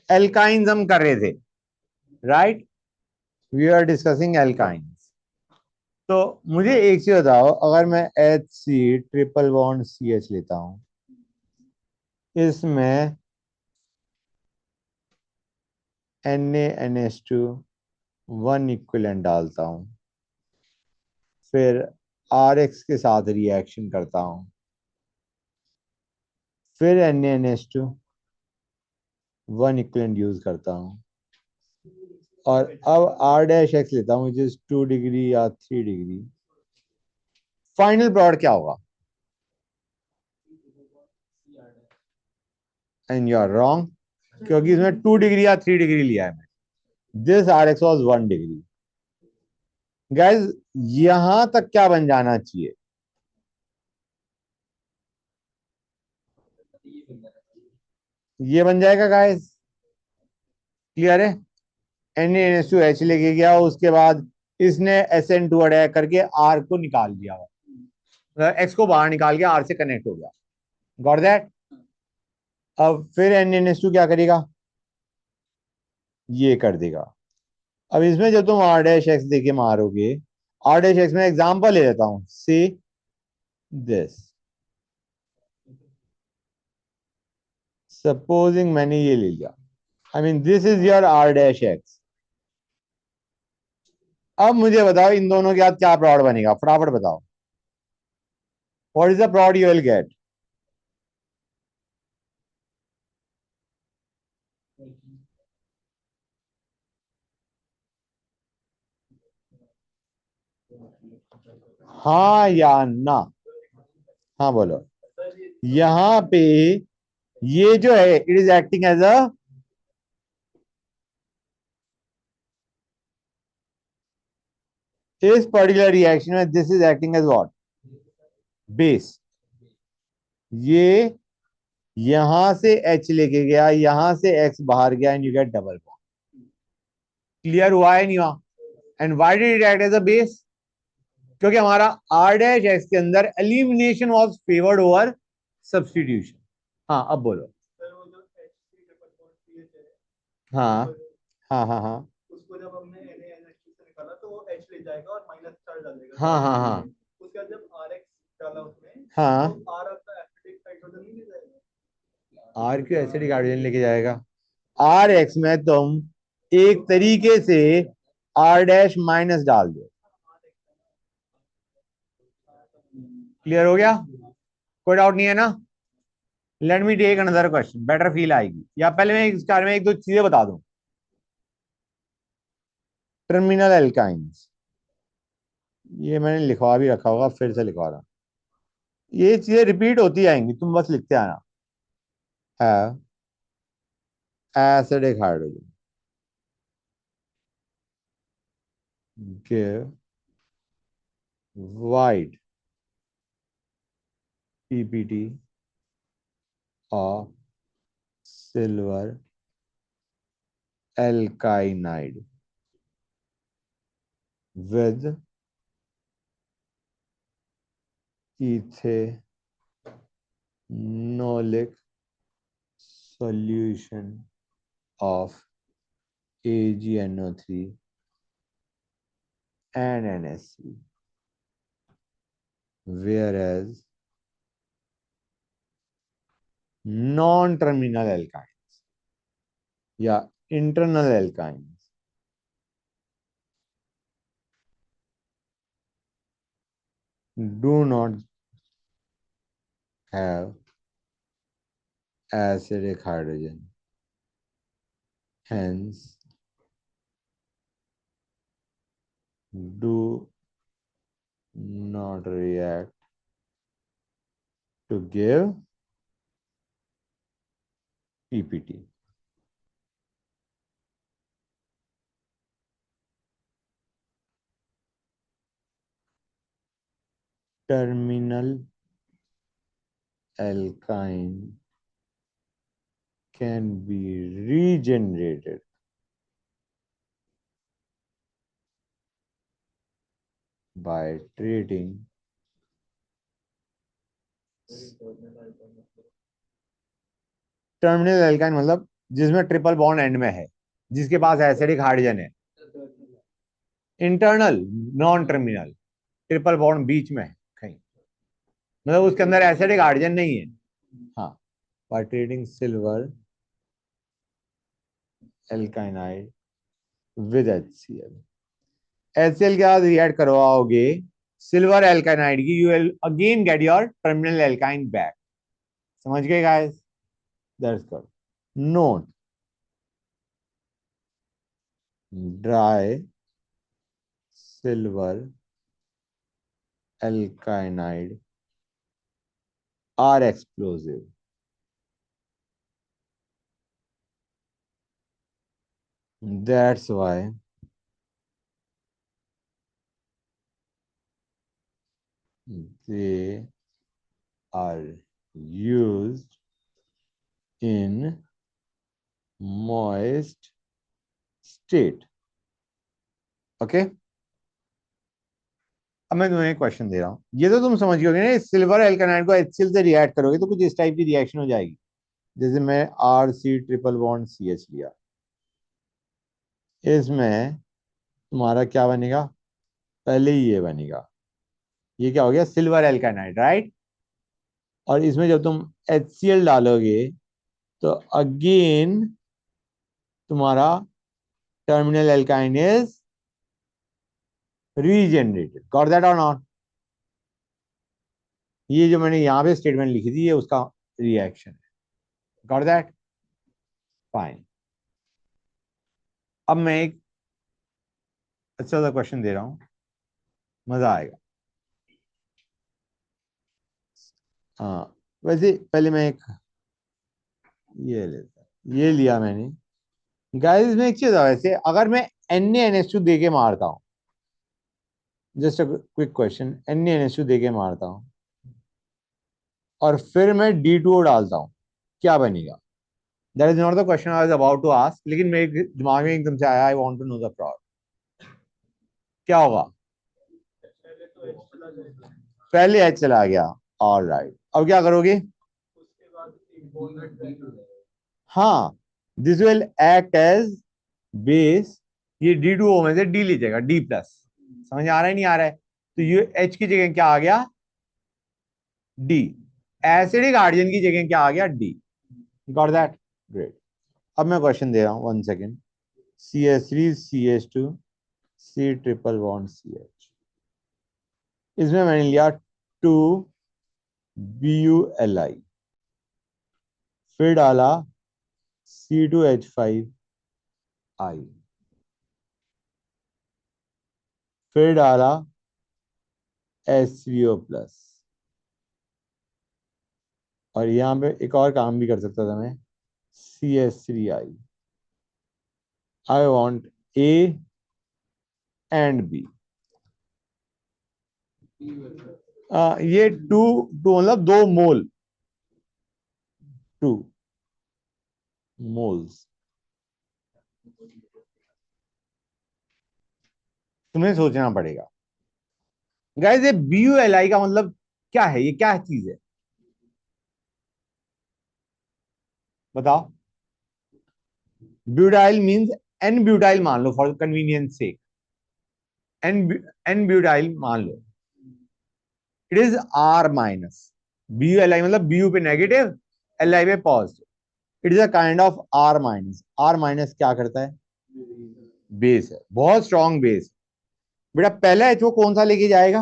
Alkynes हम कर रहे थे, right? We are discussing alkynes. तो मुझे एक चीज बताओ, अगर मैं HC ट्रिपल बॉन्ड CH लेता हूं, इसमें NaNH2 वन इक्विवेलेंट डालता हूं, फिर RX के साथ रिएक्शन करता हूं, फिर NaNH2 वन इक्विवेलेंट यूज करता हूं, और अब R' लेता हूं, विच इज 2 डिग्री या 3 डिग्री। फाइनल प्रोडक्ट क्या होगा? एंड यू आर रॉन्ग, क्योंकि इसमें 2 डिग्री या 3 डिग्री लिया है। This RX was 1 degree. Guys, यहां तक क्या बन जाना चाहिए? ये बन जाएगा गाइज, क्लियर है? NaNH2H लेके गया, उसके बाद इसने SN2 अटैक करके R को निकाल दिया, X को बाहर निकाल के R से कनेक्ट हो गया। Got that? अब फिर NaNH2 क्या करेगा? ये कर देगा। अब इसमें जब तुम R' देके मारोगे, R' में एग्जांपल ले लेता हूं, सी दिस। सपोजिंग मैंने ये ले लिया, I mean this is your R'। अब मुझे बताओ, इन दोनों के साथ क्या प्रोडक्ट बनेगा? फटाफट बताओ, what is the product you will gate? हाँ या ना? हाँ बोलो। यहां पे ये जो है, it is acting as a, इस पर्टिकुलर रिएक्शन में this is acting as what? Base. ये यहां से H लेके गया, यहां से X बाहर गया, and you get double bond. Clear हुआ है नहीं हुआ? And why did it act as a base? क्योंकि हमारा R' के अंदर elimination was favoured over substitution. हाँ, अब बोलो। हाँ हाँ हाँ हाँ उसको जब हमने NaNH2 से निकाला तो वो H ले जाएगा और माइनस चार्ज डालेगा। हाँ हाँ हाँ उसके बाद जब RX डाला उसमें, हाँ, तो R आपका एसिडिक हाइड्रोजन नहीं ले जाएगा? R क्यों एसिडिक हाइड्रोजन लेके जाएगा? RX में तुम एक तरीके से R' डाल दो। क्लियर हो गया? कोई डाउट नहीं है ना? Let me take another question, better feel आएगी। या पहले मैं इस बारे में एक दो चीजें बता दूं। टर्मिनल एल्काइंस, ये मैंने लिखवा भी रखा होगा, फिर से लिखवा रहा हूं। ये चीजें रिपीट होती आएंगी, तुम बस लिखते आना। है acidic hydrogen, give white PPT of silver alkynide with ethanolic solution of AgNO3 and NSC, whereas non-terminal alkynes या internal alkynes do not have acidic hydrogen, hence do not react to give PPT. Terminal alkyne can be regenerated by treating terminal alkyne मतलब जिसमें triple bond end में है, जिसके पास acidic hydrogen है। Internal, non terminal, triple bond बीच में है कहीं, मतलब उसके अंदर एसिडिक हाइड्रोजन नहीं है। हाँ, by treating silver alkynide with HCl, HCl के साथ रिएक्ट करवाओगे सिल्वर एल्काइनाइड की, you will again get your terminal alkyne back. समझ गए guys? That's good. Note, dry silver alkynide are explosive. That's why they are used in moist state. Okay? अब मैं तुम्हें एक क्वेश्चन दे रहा हूं, ये तो तुम समझ गए ना, सिल्वर एल्कानाइड को HCl से रिएक्ट करोगे तो कुछ इस टाइप की रिएक्शन हो जाएगी। जैसे मैं RC ट्रिपल बॉन्ड CH लिया, इसमें तुम्हारा क्या बनेगा, पहले ही ये बनेगा, ये क्या हो गया, सिल्वर एल्कानाइड, राइट। और इसमें जब तुम HCl डालोगे तो अगेन तुम्हारा terminal alkyne is regenerated. Got that और नॉट? ये जो मैंने यहां पे स्टेटमेंट लिखी थी ये उसका रिएक्शन है। Got that? फाइन। अब मैं एक अच्छा सा क्वेश्चन दे रहा हूं, मजा आएगा। हाँ, वैसे पहले मैं एक ये लिया मैंने। गाइस इसमें एक चीज है, वैसे अगर मैं NaNH2 दे के मारता हूँ, just a quick question, NaNH2 दे के मारता हूँ और फिर मैं D2O डालता हूँ, क्या बनेगा? That is not the question I was about to ask, लेकिन मेरे दिमाग में एकदम से आया, I want to know the problem. क्या होगा? पहले H चला गया, ऑल राइट, अब क्या करोगे? हाँ, this will act as base, ये D2O में से D ले जाएगा, D+। समझ आ रहा है नहीं आ रहा है? तो ये H की जगह क्या आ गया, D। एसिडिक हाइड्रोजन की जगह क्या आ गया, D। Got that? ग्रेट। अब मैं क्वेश्चन दे रहा हूं, 1 second. CH3CH2 C triple bond CH, इसमें मैंने लिया 2BuLi, फिर डाला C2H5I, फिर डाला H3O+, और यहां पे एक और काम भी कर सकता था मैं, CH3I। I want A and B। ये टू टू मतलब 2 मोल, 2 मोल्स। तुम्हें सोचना पड़ेगा गाइस, ये BuLi का मतलब क्या है, ये क्या चीज है, बताओ? ब्यूटाइल मींस एन ब्यूटाइल मान लो फॉर कन्वीनियंस से, एन एन ब्यूटाइल मान लो, इट इज R-। BuLi मतलब Bu पे नेगेटिव, Li पे positive, it is a kind of R-। R- क्या करता है, बेस है, बहुत स्ट्रॉन्ग बेस। बेटा पहला H वो कौन सा लेके जाएगा,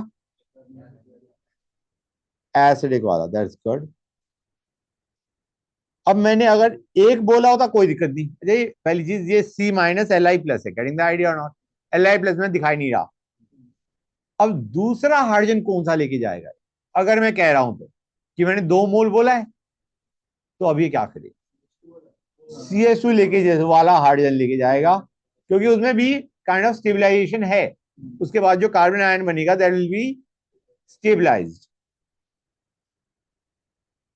एसिडिक वाला, दैट्स गुड। अब मैंने अगर एक बोला होता कोई दिक्कत नहीं, अरे पहली चीज ये C-Li+ है, गेटिंग द आइडिया और नॉट? Li+ में दिखाई नहीं रहा। अब दूसरा हाइड्रोजन कौन सा लेके जाएगा, अगर मैं कह रहा हूं तो, कि मैंने 2 मोल बोला है, तो अब ये क्या करेगा, CH2 लेके जैसे वाला हाइड्रोजन लेके जाएगा, क्योंकि उसमें भी काइंड ऑफ स्टेबलाइजेशन है, उसके बाद जो कार्बन आयन बनेगा दैट विल बी स्टेबलाइज्ड।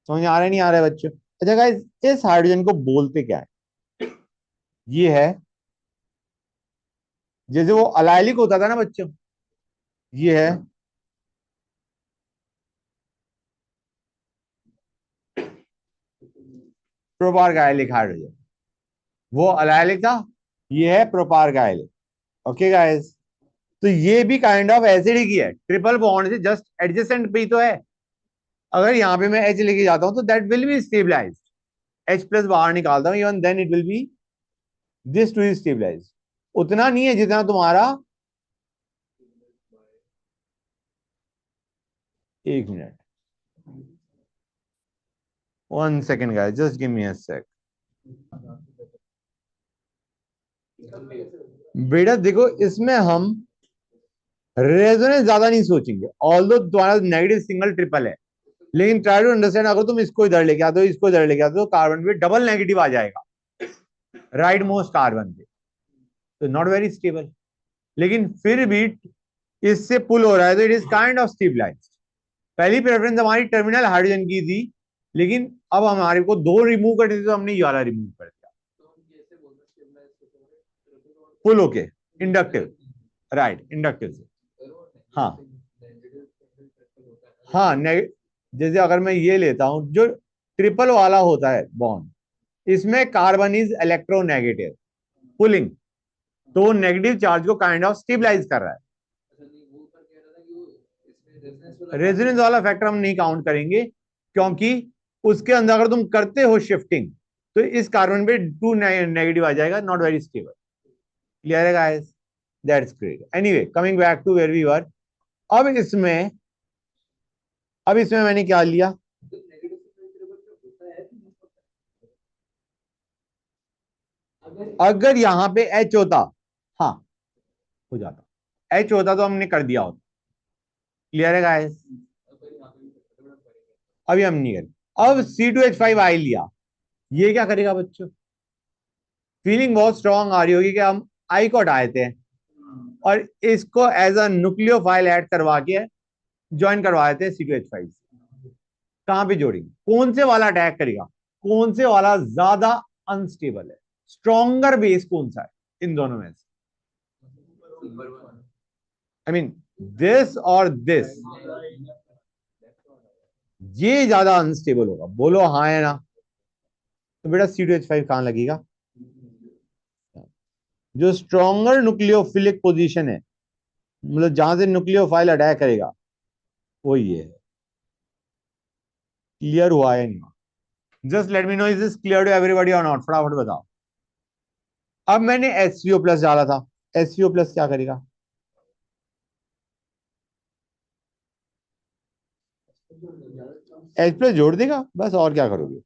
समझ आ रहा है नहीं आ रहा है बच्चों? अच्छा गाइस, इस हाइड्रोजन को बोलते क्या है? ये है, जैसे वो अलाइलिक होता था ना बच्चों, ये है प्रोपारगायलिक हाइड्रोजन, वो अलायलिक था, ये है प्रोपारगायलिक। ओके गाइस, तो ये भी काइंड ऑफ एसिडिक ही है, ट्रिपल बॉन्ड से जस्ट एडजेसेंट पे ही तो है। अगर यहाँ पे मैं एच लेके जाता हूं तो that will be stabilized, H plus बाहर निकालता हूं even then it will be this too is stabilized. उतना नहीं है जितना तुम्हारा, एक minute, one second guys, just give me a sec. बेटा देखो, इसमें हम रेजोनेंस ज्यादा नहीं सोचेंगे, ऑल्दो तुम्हारा नेगेटिव सिंगल ट्रिपल है, लेकिन ट्राई टू अंडरस्टैंड, अगर तुम इसको इधर लेके आते हो, इसको इधर लेके आते हो, कार्बन पे डबल नेगेटिव आ जाएगा राइट मोस्ट कार्बन पे, तो नॉट वेरी स्टेबल। लेकिन फिर भी इससे पुल हो रहा है तो it is kind of stabilized. पहली प्रेफरेंस हमारी टर्मिनल हाइड्रोजन की थी, लेकिन अब हमारे को दो रिमूव करनी थी तो हमने ये वाला रिमूव कर दिया, पुल होके इंडक्टिव, राइट इंडक्टिव से। हाँ हाँ, जैसे अगर मैं ये लेता हूं जो ट्रिपल वाला होता है बॉन्ड, इसमें कार्बन इज इलेक्ट्रोनेगेटिव पुलिंग, तो वो नेगेटिव चार्ज को काइंड ऑफ स्टेबलाइज कर रहा है। रेजोनेंस वाला फैक्टर हम नहीं काउंट करेंगे, क्योंकि उसके अंदर अगर तुम करते हो शिफ्टिंग तो इस कार्बन पे टू नेगेटिव आ जाएगा, नॉट वेरी स्टेबल। क्लियर है guys? That's great. Anyway, coming back to where we were. अब इसमें अब इसमें मैंने क्या लिया, अगर यहां पे एच होता, हाँ हो जाता, एच होता तो हमने कर दिया होता। क्लियर है गाइस? अभी हम नहीं करें। अब C2H5 आई लिया, ये क्या करेगा बच्चों? फीलिंग बहुत स्ट्रांग आ रही होगी कि हम आई को हटा देते हैं और इसको एज अ न्यूक्लियोफाइल ऐड करवा के ज्वाइन करवा देते हैं C2H5 से। कहां पे जोड़ेंगे, कौन से वाला अटैक करेगा, कौन से वाला ज्यादा अनस्टेबल है, स्ट्रॉन्गर बेस कौन सा है इन दोनों में से? आई मीन दिस और दिस, ये ज्यादा अनस्टेबल होगा, बोलो हाँ है ना? तो बेटा C2H5 कहां लगेगा? जो स्ट्रॉन्गर न्यूक्लियोफिलिक पोजीशन है, मतलब जहां से न्यूक्लियोफाइल अटैक करेगा, वो ये है। क्लियर हुआ है नहीं? Just let me know is this clear to everybody और नॉट, फटाफट बताओ। अब मैंने HCO प्लस डाला था, HCO प्लस क्या करेगा? H प्लस जोड़ देगा बस, और क्या करोगे?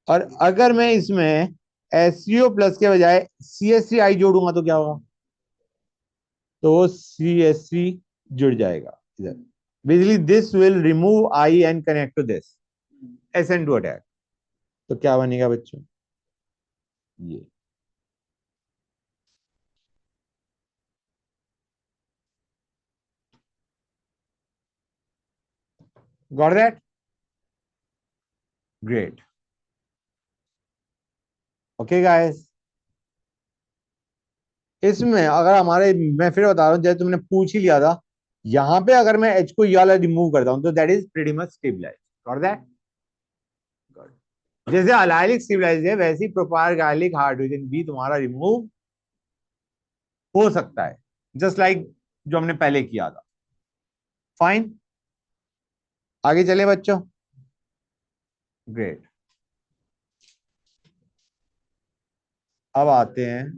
और अगर मैं इसमें HCO प्लस के बजाय CH3I जोड़ूंगा तो क्या होगा? तो CH3 जुड़ जाएगा इधर। Basically this will remove I and connect to this SN2 attack, तो क्या बनेगा बच्चों? ये got that? Great. Okay guys, इसमें अगर हमारे, मैं फिर बता रहा हूँ, जैसे तुमने पूछ ही लिया था, यहां पे अगर मैं H को ये वाला रिमूव करता हूं तो that is pretty much stabilize. Got that? जैसे अलाइलिक स्टेबलाइज है, वैसे ही प्रोपारगायलिक हाइड्रोजन भी तुम्हारा रिमूव हो सकता है, जस्ट लाइक जो हमने पहले किया था। फाइन, आगे चले बच्चों। ग्रेट। अब आते हैं,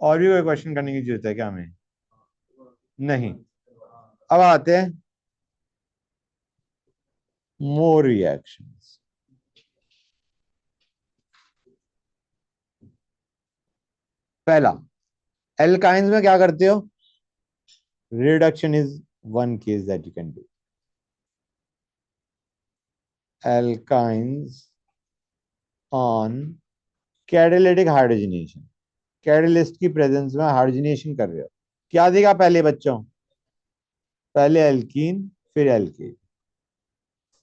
और भी कोई क्वेश्चन करने की जरूरत है क्या हमें? नहीं। अब आते हैं मोर रिएक्शंस। पहला, एल्काइंस में क्या करते हो? Reduction is one case that you can do. Alkynes on catalytic hydrogenation, catalyst की प्रेजेंस में हाइड्रोजनेशन कर रहे हो, क्या देगा पहले बच्चों? पहले एल्कीन फिर alkane.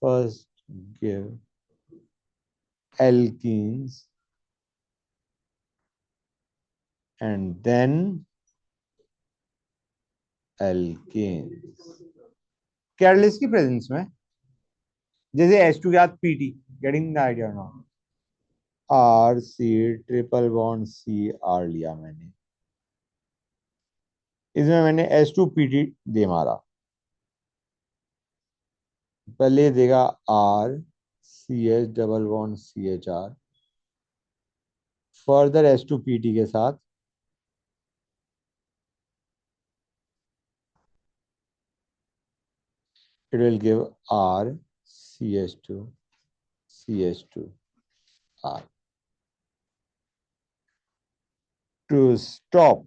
First give alkenes and then alkanes, catalyst की प्रेजेंस में। जैसे H2 के साथ PT, गेटिंग द आइडिया ना। RC ट्रिपल बॉन्ड CR लिया मैंने, इसमें मैंने H2PT दे मारा, पहले देगा RCH double bond CHR, further H2PT के साथ it will give RCH2 CH2R. To stop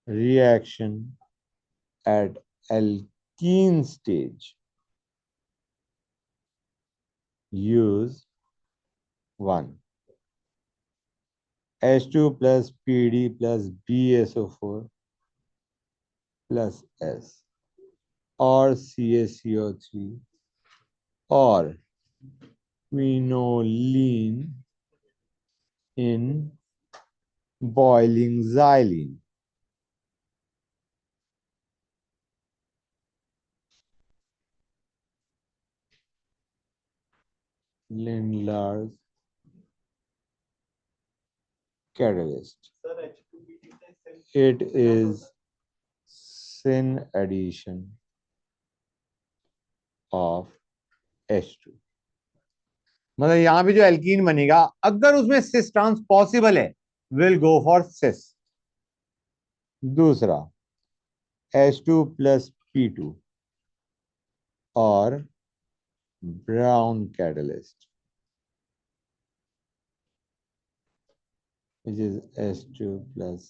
reaction at alkene stage, use 1 H2 plus PD plus BSO4 plus S or CaCO3 or quinoline in boiling xylene. Lindlar's catalyst. It is syn addition of H2. मतलब यहां पे जो alkene बनेगा, अगर उसमें cis trans possible है, will go for सिस। दूसरा H2 plus P2 और brown catalyst, which is H2 plus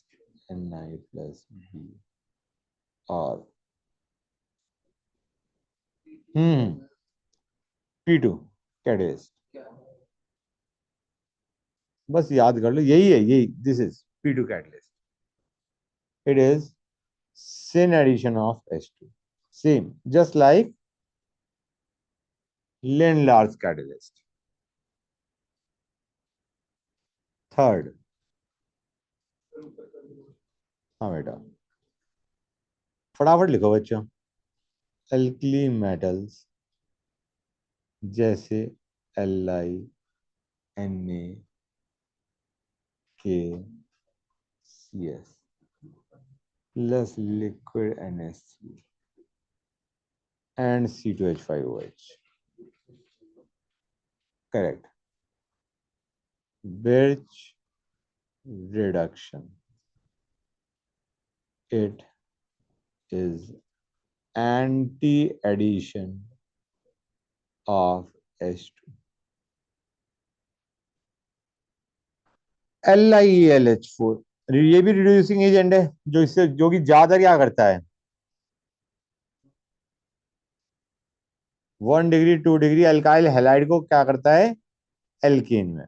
Ni plus B और P2 कैटलिस्ट। बस याद कर लो, यही है, यही, this is P2 catalyst. It is syn addition of H2, same just like Lindlar's catalyst. Third, हाँ बेटा फटाफट लिखो बच्चों। अल्कली मेटल्स जैसे LiNaKCS plus liquid NH3 and C2H5OH, correct. Birch reduction, it is anti-addition of H2. LiELH4 ये भी reducing agent है, जो इससे जो कि ज्यादा क्या करता है, 1 डिग्री 2 डिग्री अल्काइल हैलाइड को क्या करता है एल्कीन में।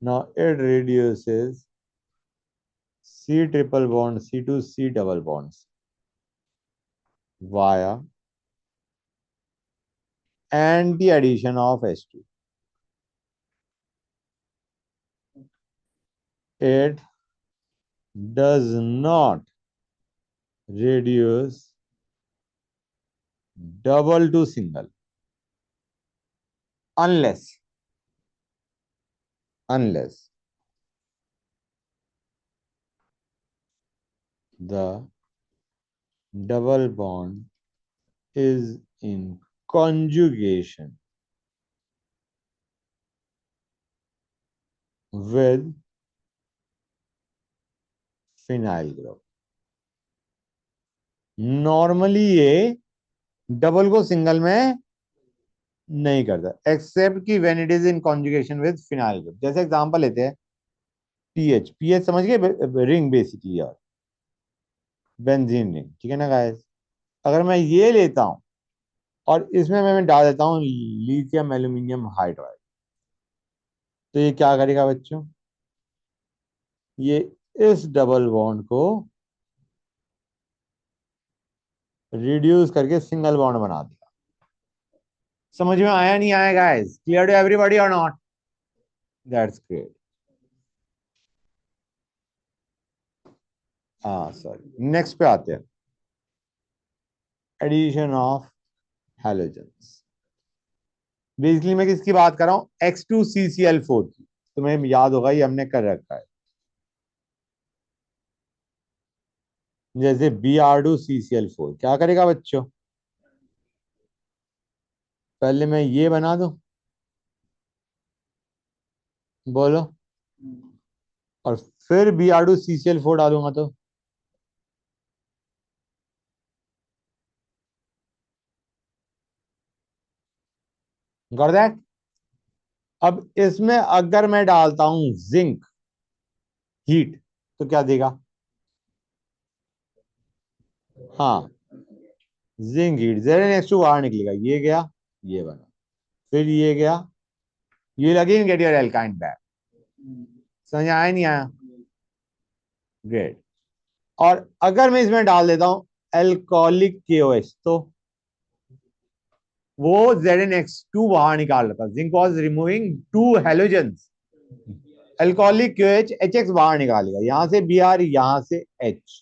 Now it reduces C triple bond C2C double bonds via anti addition of H2. It does not reduce double to single unless the double bond is in conjugation with phenyl group. Normally ये double को single में नहीं करता, accept कि when it is in conjugation with phenyl group. जैसे example लेते हैं pH समझ गए, रिंग बेसिकली, और बेंजीन रिंग, ठीक है ना गाइस। अगर मैं ये लेता हूं और इसमें मैं डाल देता हूं लिथियम एल्यूमिनियम हाइड्राइड, तो ये क्या करेगा बच्चों, ये इस डबल बॉन्ड को रिड्यूस करके सिंगल बॉन्ड बना देगा। समझ में आया नहीं आया गाइस, क्लियर टू एवरीबॉडी और नॉट? That's great. हाँ सॉरी, नेक्स्ट पे आते हैं, एडिशन ऑफ हैलोजेंस। बेसिकली मैं किसकी बात कर रहा हूँ, X2CCl4 की। तुम्हें याद होगा, ये हमने कर रखा है। जैसे Br2CCl4 क्या करेगा बच्चों, पहले मैं ये बना दूं, बोलो, और फिर Br2CCl4 डालूंगा तो गॉट दैट। अब इसमें अगर मैं डालता हूं जिंक हीट तो क्या देगा, हाँ, जिंक हीट, Zn2 बाहर निकलेगा, ये गया, ये बना, फिर ये गया, ये again get your alkyne back. समझ आया नहीं आया, ग्रेट। और अगर मैं इसमें डाल देता हूं एल्कोहलिक KOH तो वो Zn2 बाहर निकाल रहा था, zinc was removing two halogens, alcoholic KOH HX बाहर निकालेगा, यहां से Br, यहां से H,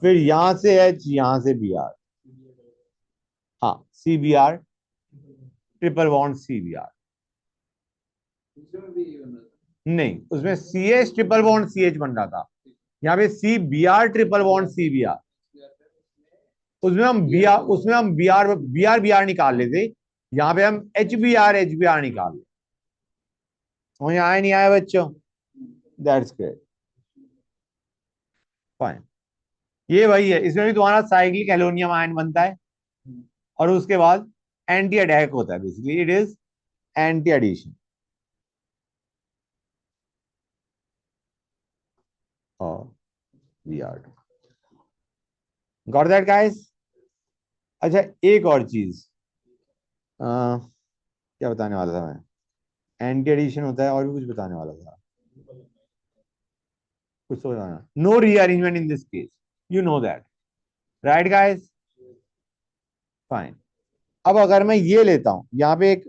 फिर यहां से H, यहां से Br, हाँ, CBr, ट्रिपल बॉन्ड CBr, नहीं उसमें CH ट्रिपल बॉन्ड CH बन रहा था, यहाँ पे CBr ट्रिपल बॉन्ड CBr, उसमें हम Br निकाल लेते, यहाँ पे हम HBr निकाल ले। समझ आया नहीं आया बच्चों, दैट्स ग्रेट, फाइन। ये वही है, इसमें भी तुम्हारा साइक्लिक एलोनियम आयन बनता है, और उसके बाद एंटी अटैक होता है, basically it is anti addition. और Br, गॉट दैट गाइस। अच्छा, एक और चीज, क्या बताने वाला था मैं, एंटी एडिशन होता है, और भी कुछ बताने वाला था, कुछ तो बताना, no rearrangement in this case, you know that, right guys, fine. अब अगर मैं ये लेता हूं, यहाँ पे एक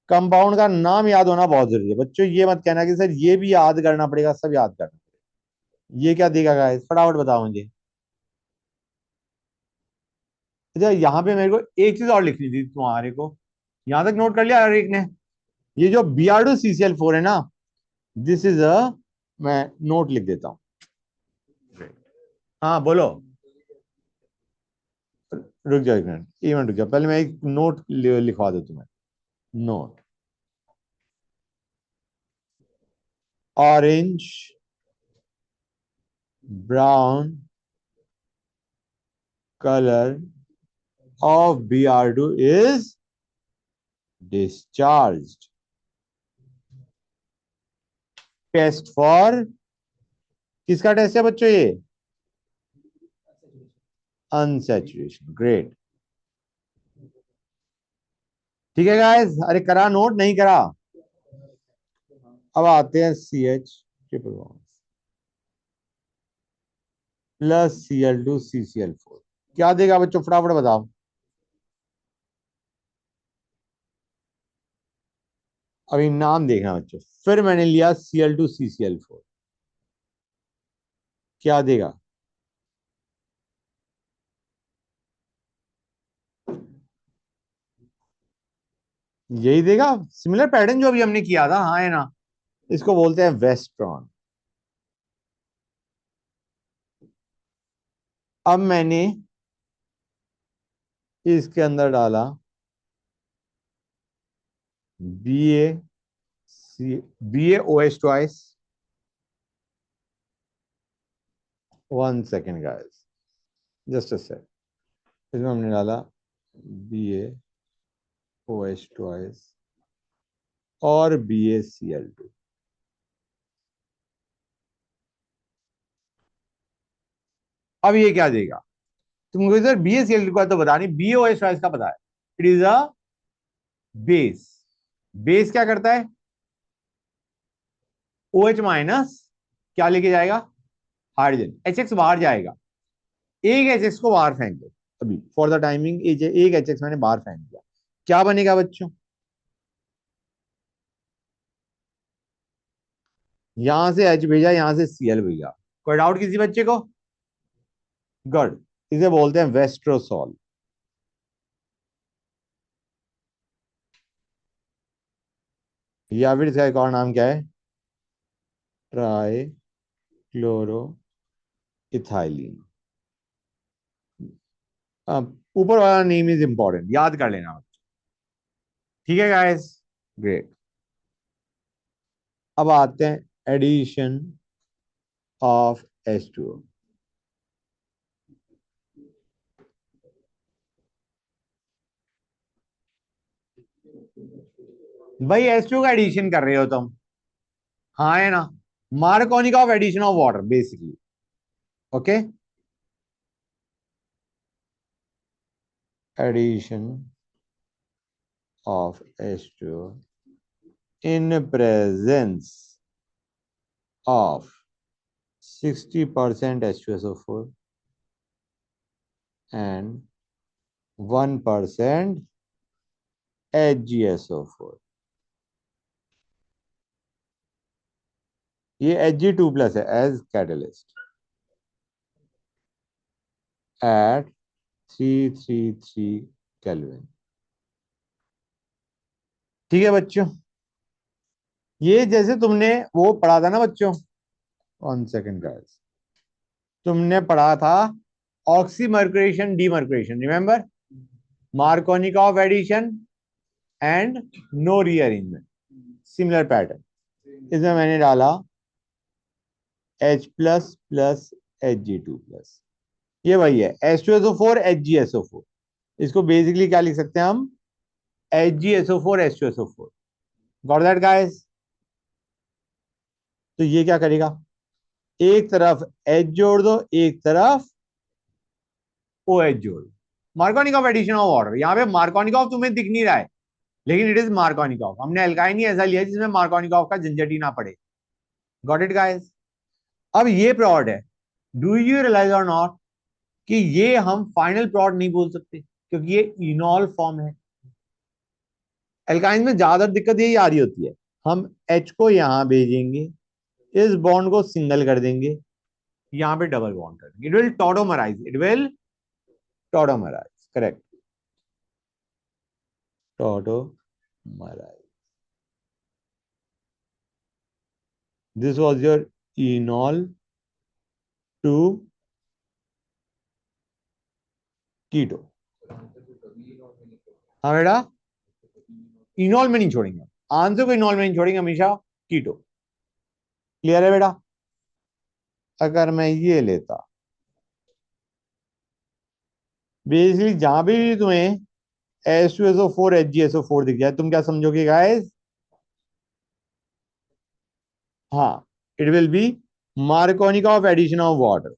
कंपाउंड का नाम याद होना बहुत जरूरी है बच्चों, ये मत कहना कि सर ये भी याद करना पड़ेगा, सब याद करना पड़ेगा। ये क्या देगा गाइस, फटाफट बताओ मुझे। अच्छा, यहाँ पे मेरे को एक चीज और लिखनी थी तुम्हारे को, यहां तक नोट कर लिया हर एक ने, ये जो Br2CCl4 है ना, दिस इज अ, मैं नोट लिख देता हूँ। हाँ बोलो, रुक जाओ एक मिनट, एक मिनट रुक जाओ, पहले मैं एक नोट लिखवा दो तुम्हें, note, orange brown color of Br2 is discharged. Test for, किसका टेस्ट है बच्चों ये, अनसेचुरेशन, ग्रेट। ठीक है गाइस, अरे करा नोट नहीं करा, अब आते हैं CH triple bond plus Cl2CCl4, क्या देगा बच्चों, फटाफट बताओ। अभी नाम देखना बच्चों, फिर मैंने लिया Cl2CCl4, क्या देगा, यही देगा, सिमिलर पैटर्न जो अभी हमने किया था, हाँ है ना, इसको बोलते हैं वेस्ट्रॉन। अब मैंने इसके अंदर डाला B A O H twice, one second guys, just a sec, इसमें हमने डाला BaOH ट्वाइस और BaCl2। अब ये क्या देगा तुमको, इधर BaCl2 का तो बता नहीं, BaOH ट्वाइस का पता है, it is a base. Base क्या करता है, OH माइनस क्या लेके जाएगा, हाइड्रोजन, HX बाहर जाएगा, एक HX को बाहर फेंक दो, अभी फॉर द टाइमिंग एक HX मैंने बाहर फेंक दिया, क्या बनेगा बच्चों, यहां से H भेजा, यहां से Cl भेजा, कोई डाउट किसी बच्चे को, गुड, इसे बोलते हैं वेस्ट्रोसॉल। या फिर इसका एक और नाम क्या है, ट्राई क्लोरो इथाइलिन। अब ऊपर वाला नेम इज इंपॉर्टेंट, याद कर लेना। ठीक है गाइस, ग्रेट। अब आते हैं एडिशन ऑफ H2O। भाई H2O का एडिशन कर रहे हो तुम, हाँ है ना, Markovnikov addition of water basically. Okay, addition of H2O in presence of 60% H2SO4 and 1% HgSO4। ये Hg2+ है एज कैटलिस्ट एट 333 केल्विन। ठीक है बच्चों, ये जैसे तुमने वो पढ़ा था ना बच्चों, 1 सेकेंड गाइस, तुमने पढ़ा था oxymercuration demercuration, remember, Markovnikov addition and no rearrangement, similar pattern. इसमें मैंने डाला H++ Hg2+, ये वही है H2SO4 HgSO4। इसको बेसिकली क्या लिख सकते हैं हम, HgSO4 H2SO4। Got that guys? तो ये क्या करेगा, एक तरफ H जोड़ दो, एक तरफ OH जोड़ दो, Markovnikov addition of water. यहाँ पे मार्कोनिक ऑफ तुम्हें दिख नहीं रहा है, लेकिन इट इज मार्कोनिक ऑफ। हमने एल्काइन ही ऐसा लिया जिसमें मार्कोनिक ऑफ का झंझट ही ना पड़े। Got it guys? अब ये प्रोड है, डू यू रियलाइज और नॉट कि ये हम फाइनल प्रोड नहीं बोल सकते क्योंकि ये इनॉल फॉर्म है। एल्काइन में ज्यादा दिक्कत यही आ रही होती है, हम H को यहां भेजेंगे, इस बॉन्ड को सिंगल कर देंगे, यहां पे डबल बॉन्ड कर देंगे, it will tautomerize, it will tautomerize, correct, tautomerize. This was your enol to keto. हाँ बेटा, इनॉल में नहीं छोड़ेंगे, आंसर को इनॉल में नहीं छोड़ेंगे, हमेशा कीटो। क्लियर है बेटा? अगर मैं ये लेता, बेसिकली जहां भी तुम्हें H2SO4 HgSO4 दिख जाए, तुम क्या समझोगे गाइस? हाँ, it will be Markovnikov addition of water.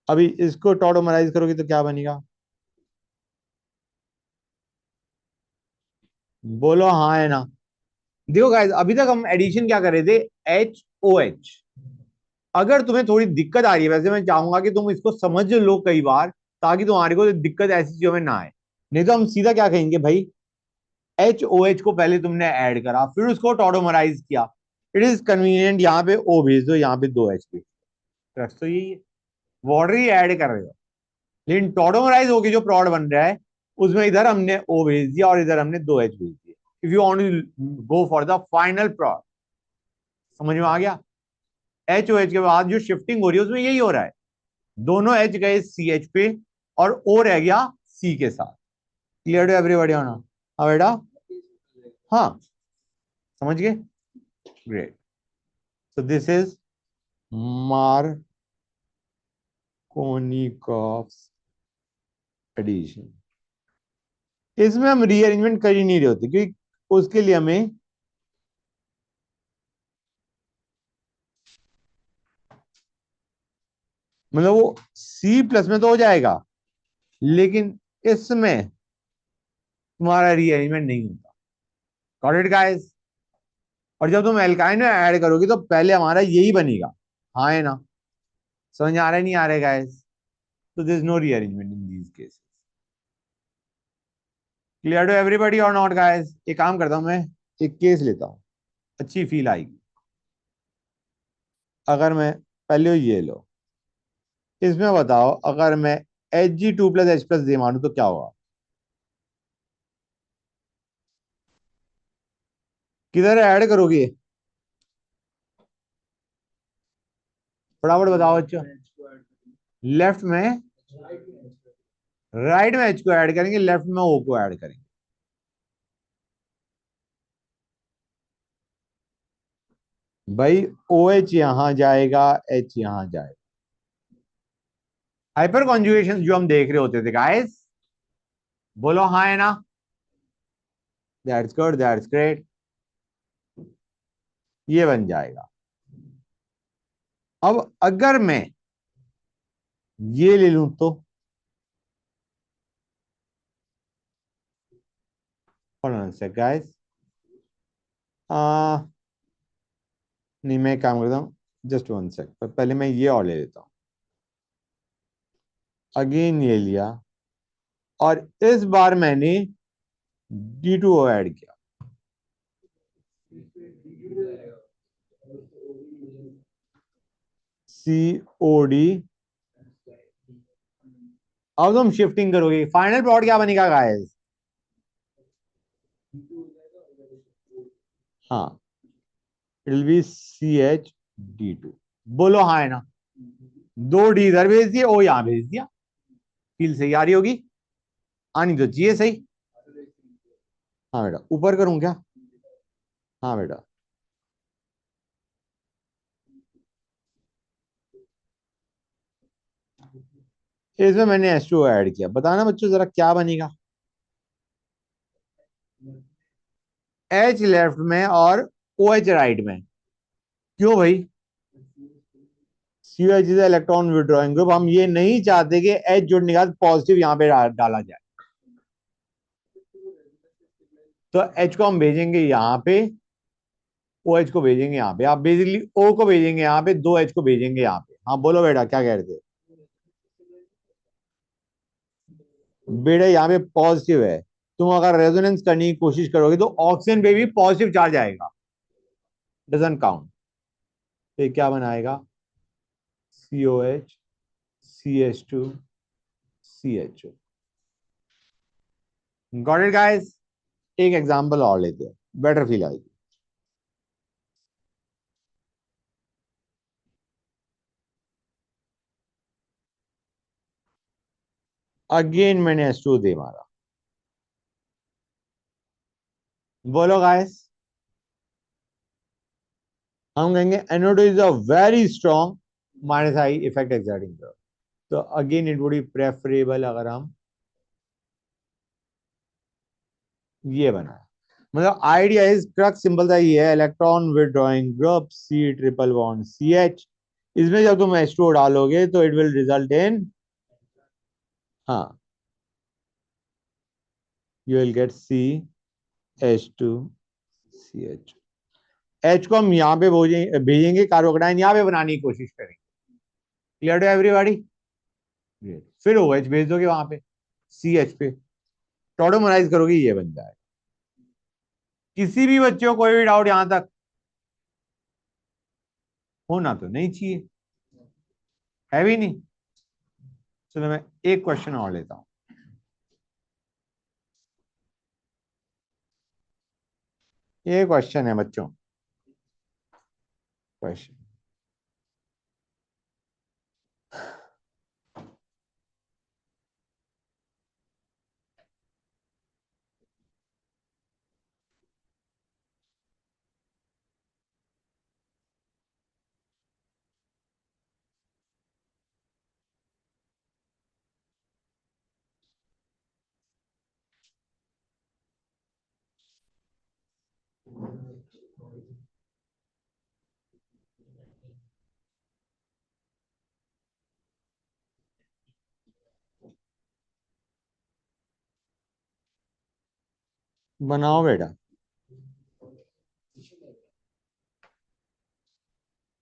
अभी इसको टॉडोमराइज करोगे तो क्या बनेगा, बोलो हाँ है ना? देखो गाइस, अभी तक हम एडिशन क्या कर रहे थे, HOH। अगर तुम्हें थोड़ी दिक्कत आ रही है, वैसे मैं चाहूंगा कि तुम इसको समझ लो कई बार, ताकि तुम्हारे को दिक्कत ऐसी चीजों में ना आए। नहीं तो हम सीधा क्या कहेंगे भाई, HOH को पहले तुमने ऐड करा, फिर उसको टॉडोमराइज किया, इट इज कन्वीनियंट, यहाँ पे O भेज दो, यहाँ पे 2H भेज दो, तो यही है, वाटर ही ऐड कर रहे हो। लेकिन टॉडोमराइज होके जो प्रोड बन रहा है, उसमें इधर हमने O भेज दिया और इधर हमने 2H भेज दिया, if you want to go for the final prod. समझ में आ गया? HOH के बाद जो शिफ्टिंग हो रही है उसमें यही हो रहा है, दोनों H गए CH पे और O रह गया C के साथ। क्लियर टू एवरीबॉडी होना? हाँ बेटा, हाँ, समझ गए, great. So this is Markovnikov addition. इसमें हम रीअरेंजमेंट कर ही नहीं रहे होते क्योंकि उसके लिए हमें मतलब वो C+ में तो हो जाएगा, लेकिन इसमें तुम्हारा रीअरेंजमेंट नहीं होता। Got it guys? और जब तुम एल्काइन में ऐड करोगे तो पहले हमारा यही बनेगा, हाँ है ना? समझ आ रहा है नहीं आ रहा है गाइस? तो this no rearrangement in these cases. Clear to everybody और नॉट गाइस? एक काम करता हूं मैं, एक केस लेता हूं, अच्छी फील आएगी। अगर मैं, पहले ये लो, इसमें बताओ अगर मैं Hg2+ H+ दे मानू तो क्या होगा? किधर ऐड करोगे? फटाफट बताओ बच्चों। लेफ्ट में, राइट में एच को ऐड करेंगे, लेफ्ट में ओ को ऐड करेंगे। भाई ओ एच यहां जाएगा, एच यहां जाएगा। हाइपर कॉन्जुगेशन जो हम देख रहे होते थे गाइस, बोलो हाँ है ना? That's good, that's great. ये बन जाएगा। अब अगर मैं ये ले लूं तो, गाइस, आ नहीं, मैं एक काम करता हूँ, जस्ट वन सेक, पहले मैं ये और ले लेता हूँ। अगेन ये लिया, और इस बार मैंने D2O ऐड किया। COD। अब तुम शिफ्टिंग करोगे, फाइनल प्लॉट क्या बनेगा गाइस? हाँ, it will B CH D2। बोलो हाँ है ना? दो डी इधर भेज दिए, ओ यहां भेज दिया। फील सही आ रही होगी? आनी तो चाहिए सही। हाँ बेटा, ऊपर करूं क्या? हाँ बेटा। इसमें मैंने H2O ऐड किया, बताना बच्चों जरा क्या बनेगा? H लेफ्ट में और OH राइट में। क्यों भाई? COH is electron withdrawing group, हम ये नहीं चाहते कि H जुड़ने के बाद पॉजिटिव यहां पे डाला जाए। तो H को हम भेजेंगे यहां पे, OH को भेजेंगे यहाँ पे, आप बेसिकली O को भेजेंगे यहाँ पे, दो H को भेजेंगे यहाँ पे। हाँ बोलो बेटा, क्या कह रहे थे? बेटा यहाँ पे पॉजिटिव है, तुम अगर रेजोनेंस करने की कोशिश करोगे तो ऑक्सीजन पे भी पॉजिटिव चार्ज आएगा, डजंट काउंट। तो क्या बनाएगा? COH CH2CHO। Got it guys? एक एग्जांपल और लेते हैं, बेटर फील आएगी। अगेन मैंने H2 दे मारा। बोलो गाइस। हम कहेंगे NO2 is a very strong minus I effect exerting. तो again it would be preferable अगर हम ये बनाए। मतलब आइडिया इज, क्रक सिंबल का ये है, electron withdrawing group C triple bond CH। इसमें जब तुम H2O डालोगे तो इट विल रिजल्ट इन, हाँ, you will gate CH2CH। H को हम यहाँ पे भेजेंगे, कार्बोकेटाइन यहाँ पे बनाने की कोशिश करेंगे। Clear to everybody? फिर OH भेज दोगे वहां पे CH पे, टॉडोमराइज करोगे, ये बन जाए। किसी भी बच्चे को कोई भी डाउट यहां तक? होना तो नहीं चाहिए, है भी नहीं। चलो मैं एक क्वेश्चन और लेता हूं। ये क्वेश्चन है बच्चों, क्वेश्चन। बनाओ बेटा।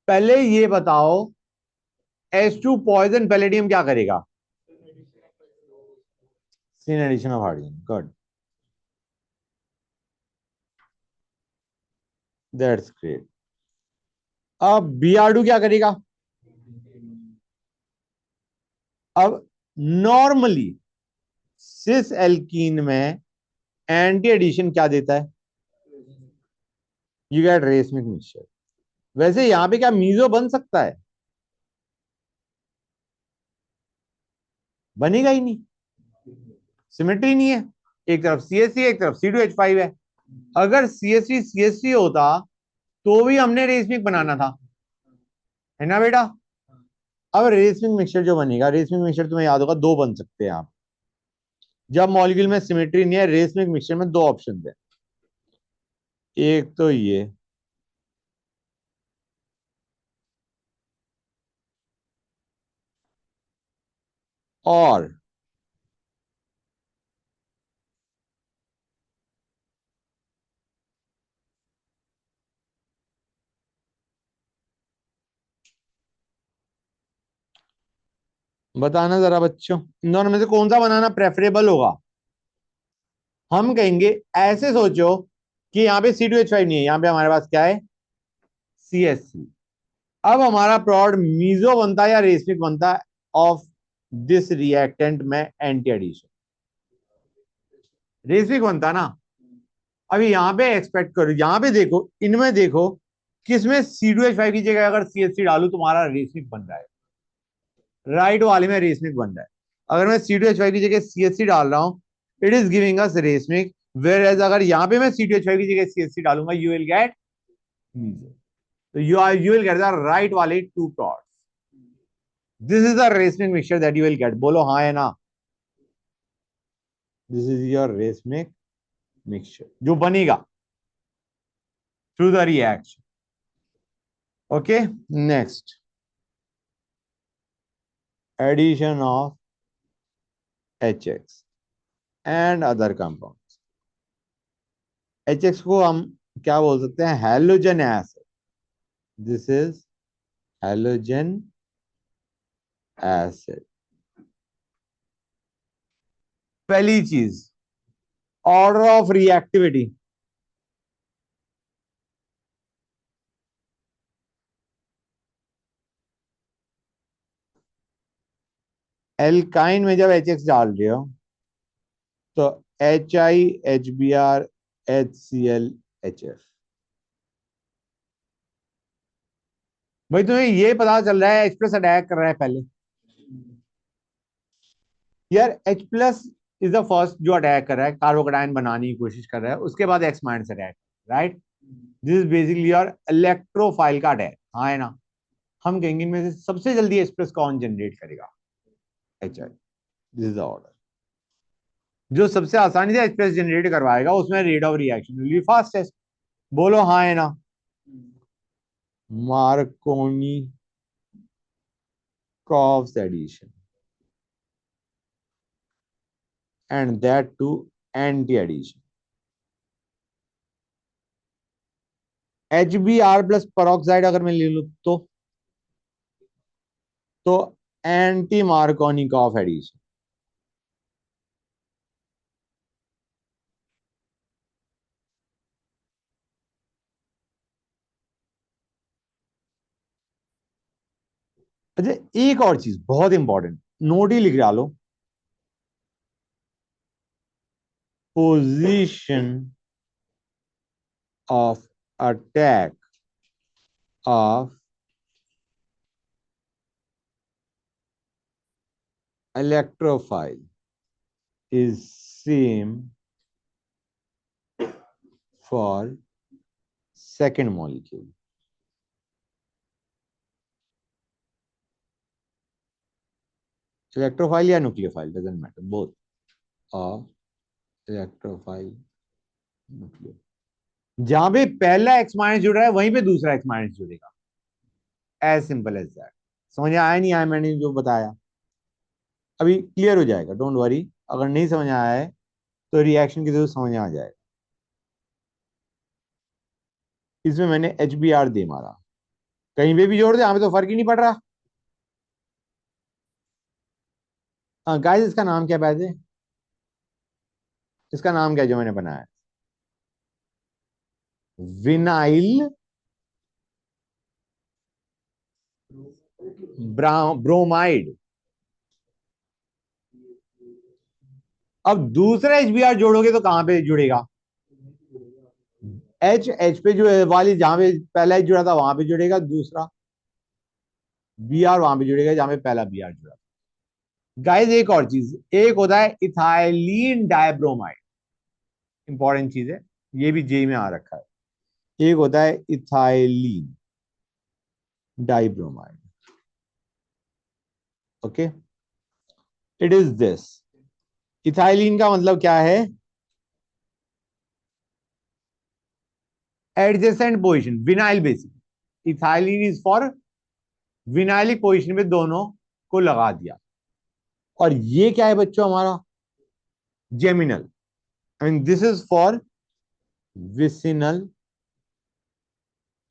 पहले ये बताओ, H2 पॉइजन पैलेडियम क्या करेगा? Syn addition of hydrogen, good, that's great. अब Br2 क्या करेगा? अब नॉर्मली सिस एल्कीन में एंटी एडिशन क्या देता है? You get racemic mixture. वैसे यहां पे क्या मीजो बन सकता है? बनेगा ही नहीं, सिमेट्री नहीं है। एक तरफ CH3 एक तरफ C2H5 है। अगर CH3 होता तो भी हमने रेसमिक बनाना था, है ना बेटा? अब रेसमिक मिक्सचर जो बनेगा, रेसमिक मिक्सचर तुम्हें याद होगा दो बन सकते हैं आप, जब मॉलिक्यूल में सिमेट्री नहीं है। रेसमिक मिक्सचर में दो ऑप्शन है, एक तो ये, और बताना जरा बच्चों, इन दोनों में से कौन सा बनाना प्रेफरेबल होगा? हम कहेंगे ऐसे सोचो कि यहाँ पे C2H5 नहीं है, यहाँ पे हमारे पास क्या है? CH3। अब हमारा प्रोडक्ट मीजो बनता है या रेसमिक बनता है ऑफ दिस रिएक्टेंट में एंटी एडिशन? रेसमिक बनता ना। अभी यहाँ पे एक्सपेक्ट करो, यहाँ पे देखो, इनमें देखो, किसमें C2H5 की जगह अगर CH3 डालू तुम्हारा रेसमिक बन रहा है, राइट वाले में रेसमिक बन रहा है। अगर मैं C2H5 की जगह CH3 डाल रहा हूं, it is giving us racemic. Whereas अगर यहाँ पे मैं C2H5 की जगह CH3 डालूंगा, यू विल गेट मीजो। तो you will get the right वाले two plots. This is the racemic mixture that you will get. बोलो हाँ है ना? This is your racemic mixture जो बनेगा through the reaction. Okay, next, addition of HX and other compound. HX को हम क्या बोल सकते हैं? Halogen acid. This is halogen acid. पहली चीज, ऑर्डर ऑफ रिएक्टिविटी। एल्काइन में जब HX डाल रहे हो तो HI, HBr, HCl, HF। भाई तुम्हें ये पता चल रहा है H प्लस अटैक कर रहा है पहले? यार H plus is the first जो अटैक कर रहा है, कार्बोकैटायन बनाने की कोशिश कर रहा है, उसके बाद X minus attack, right? This is basically your electrophile का अटैक, हाँ है ना? हम कहेंगे इनमें से सबसे जल्दी H प्लस कौन जनरेट करेगा? HI। This is the order. जो सबसे आसानी से H प्लस जनरेट करवाएगा उसमें rate of reaction will be fastest. बोलो हाँ है ना? Markovnikov Coffs addition, and that too anti-addition. HBr plus peroxide अगर मैं ले लूं तो एंटी मार्कोनी कॉफ एडिशन। अच्छा, एक और चीज बहुत इंपॉर्टेंट, नोट ही लिख डालो, position of attack of electrophile is same for second molecule. Electrophile या nucleophile doesn't matter, both of electrophile nucleo. जहां पे पहला एक्स माइनस जुड़ रहा है वहीं पे दूसरा एक्स माइनस जुड़ेगा, एज सिंपल एज दैट। समझ आया नहीं आया मैंने जो बताया? अभी क्लियर हो जाएगा, डोंट वरी। अगर नहीं समझ आया है तो रिएक्शन की जरूर समझ आ जाएगा। इसमें मैंने HBr दे मारा, कहीं पे भी जोड़ दे, हमें तो फर्क ही नहीं पड़ रहा। गाइस इसका नाम क्या है? इसका नाम क्या है जो मैंने बनाया? Vinyl bromide. अब दूसरा HBr जोड़ोगे तो कहां पे जुड़ेगा? एच पे जो वाली जहां पे पहला एच जुड़ा था वहां पे जुड़ेगा, दूसरा बी आर वहां पे जुड़ेगा जहां पे पहला बी आर जुड़ा। गाइस एक और चीज, एक होता है इथाइलिन डायब्रोमाइड, इंपॉर्टेंट चीज है, ये भी जे में आ रखा है। एक होता है ethylene dibromide, okay, it is this. Ethylene का मतलब क्या है? Adjacent position, vinyl basic. Ethylene is for vinylic position में दोनों को लगा दिया। और ये क्या है बच्चों हमारा? Geminal, and this is for vicinal.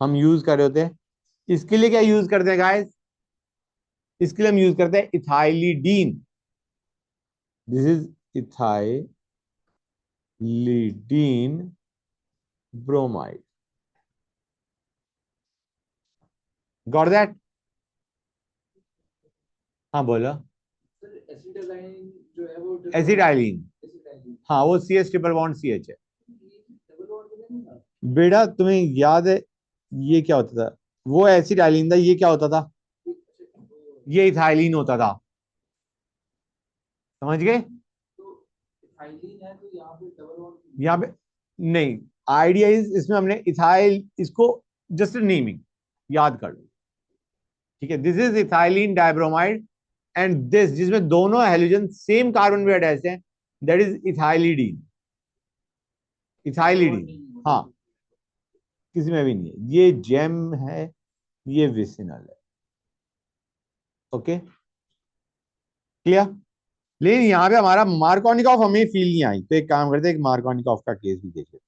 हम यूज कर रहे होते हैं, इसके लिए क्या यूज करते हैं गाइस? इसके लिए हम यूज करते हैं ethylidene. This is ethylidene bromide. Got that? हाँ बोलो। एसिटाइलिन जो है वो एसिटाइलिन, हाँ वो C H triple bond C H है। डबल बॉन्ड तो नहीं था। बेटा तुम्हें याद है ये क्या होता था? वो एसिटाइलिन था, ये क्या होता था? ये इथाइलिन होता था, समझ गए? तो एथिलीन है तो यहाँ पे डबल बॉन्ड यहाँ पे नहीं, आइडिया इज इसमें हमने इथाइल, इसको जस्ट नेमिंग याद कर लो, ठीक है? This is ethylene dibromide, and this जिसमें दोनों हेलोजन सेम कार्बन पे अटैच हैं, दैट इज इथाइलिडीन। इथाइलिडीन, हाँ, किसी में भी नहीं है। ये जेम है, ये विसिनल है, ओके, क्लियर? लेकिन यहाँ पे हमारा मार्कोनिकॉफ हमें फील नहीं आई, तो एक काम करते हैं, एक मार्कोनिकॉफ का केस भी देख लेते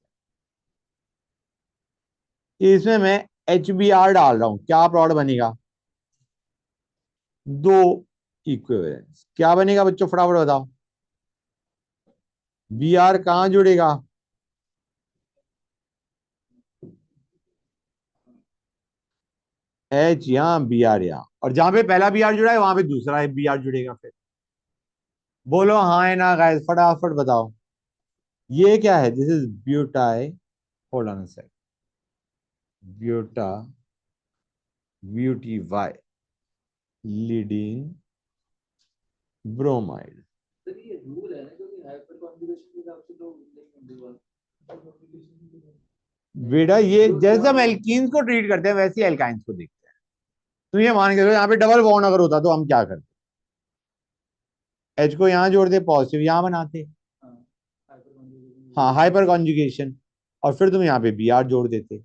हैं। इसमें मैं एच बी आर डाल रहा हूं, क्या प्रोडक्ट बनेगा? दो इक्विवेलेंस, क्या बनेगा बच्चों फटाफट बताओ? बी आर कहां जुड़ेगा? एच यहां, बी आर यहां, और जहां पे पहला बी आर जुड़ा है वहां पे दूसरा बी आर जुड़ेगा। फिर बोलो हाँ है ना गाइस, फटाफट बताओ। ये क्या है? This is butyl, hold on a second, buta, buty y leading bromide. Sir ये रूल है ना क्योंकि हाइपर कॉन्जुगेशन के हिसाब से तो नहीं होगा। बेटा ये जैसे हम एल्कीन्स को ट्रीट करते हैं वैसे ही एल्काइंस को देखते हैं। तो ये मान के चलो यहाँ पे डबल बॉन्ड अगर होता तो हम क्या करते? एच को यहां जोड़ते, पॉजिटिव यहां बनाते, हाँ हाइपर कॉन्जुगेशन, और फिर तुम यहाँ पे बी आर जोड़ देते।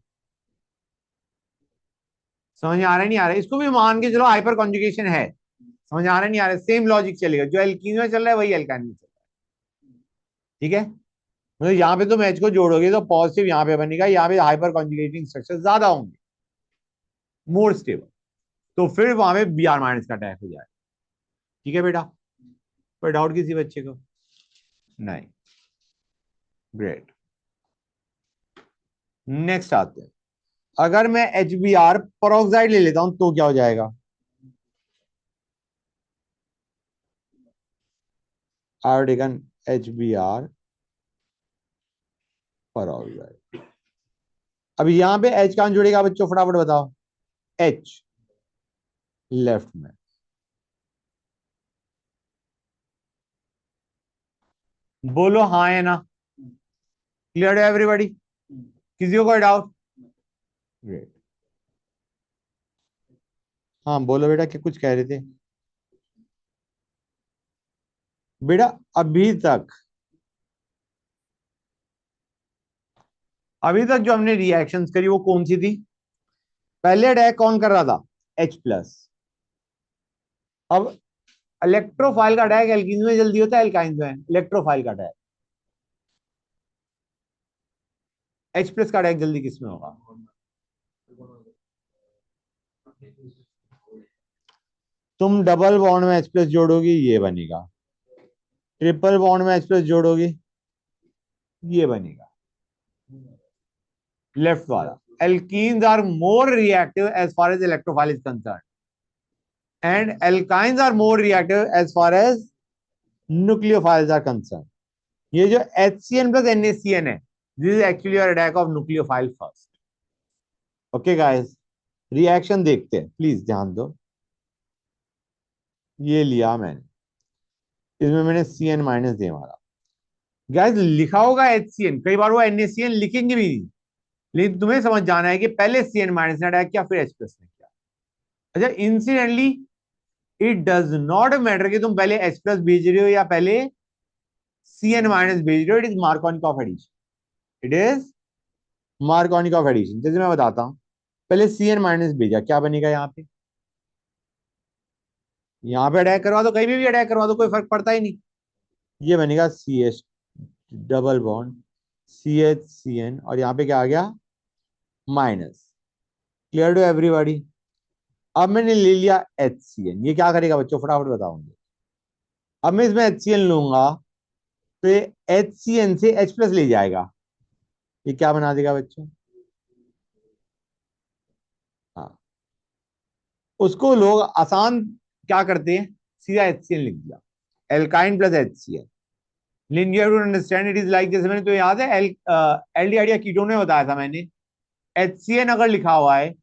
समझ में आ रहा है नहीं आ रहा है? इसको भी मान के चलो हाइपर कॉन्जुगेशन है, समझ आ रहा है नहीं आ रहा है? सेम लॉजिक चलेगा, जो एल्कीन में चल रहा है वही एल्काइन में चल रहा है, ठीक है? मतलब यहाँ पे तुम एच को जोड़ोगे तो पॉजिटिव यहाँ पे बनेगा, यहाँ पे हाइपर कॉन्जुगेटिंग स्ट्रक्चर ज्यादा होंगे, मोर स्टेबल, तो फिर वहां पे बी आर माइनस का अटैक हो जाए। ठीक है बेटा? कोई डाउट किसी बच्चे को? नहीं, ग्रेट। नेक्स्ट आते हैं, अगर मैं एच बी आर परऑक्साइड ले लेता हूं तो क्या हो जाएगा? I have taken H B R peroxide. अब यहां पे एच कहां जुड़ेगा बच्चों फटाफट बताओ? एच लेफ्ट में, बोलो हाँ है ना? क्लियर है एवरीबॉडी? किसी को कोई डाउट? ग्रेट। हाँ बोलो बेटा, क्या कुछ कह रहे थे? बेटा अभी तक जो हमने रिएक्शंस करी वो कौन सी थी? पहले अटैक कौन कर रहा था? H plus. अब इलेक्ट्रोफाइल का अटैक एल्कीन में जल्दी होता है, एल्काइन में इलेक्ट्रोफाइल का अटैक, H प्लस का अटैक जल्दी किस में होगा? तुम डबल बॉन्ड में H प्लस जोड़ोगी ये बनेगा, ट्रिपल बॉन्ड में H प्लस जोड़ोगी ये बनेगा, लेफ्ट वाला। Alkenes are more reactive as far as electrophile is concern, and alkynes are more reactive as far as nucleophiles are concern. ये जो HCN प्लस NaCN है this is actually your attack of nucleophile first. Okay guys, reaction देखते हैं, please ध्यान दो. ये लिया मैंने, इसमें मैंने CN माइनस दे मारा. गाइस लिखा होगा HCN, कई बार वो NaCN लिखेंगे भी नहीं, लेकिन तुम्हें समझ जाना है कि पहले CN माइनस ने अटैक किया फिर H प्लस ने किया. अच्छा, incidentally it does not matter कि तुम पहले H प्लस भेज रहे हो या पहले CN माइनस भेज रहे हो. It is Markovnikov addition. It is Markovnikov addition. जैसे मैं बताता हूं, पहले CN माइनस भेजा, क्या बनेगा यहाँ पे? यहाँ पे अटैक करवा दो, कहीं भी अटैक करवा दो, कोई फर्क पड़ता ही नहीं. ये बनेगा CH double bond CH CN, और यहाँ पे क्या आ गया? माइनस. Clear to everybody? अब मैंने ले लिया HCN. ये क्या करेगा बच्चों, फटाफट बताऊंगे. अब मैं इसमें HCN लूंगा तो ये HCN से H प्लस ले जाएगा. ये क्या बना देगा बच्चों? हाँ, उसको लोग आसान क्या करते हैं, सीधा HCN लिख दिया, एल्काइन प्लस HCN. लेकिन you have to understand it is like, जैसे मैंने तो याद है एल्डिहाइड या कीटोन में बताया था मैंने, HCN अगर लिखा हुआ है,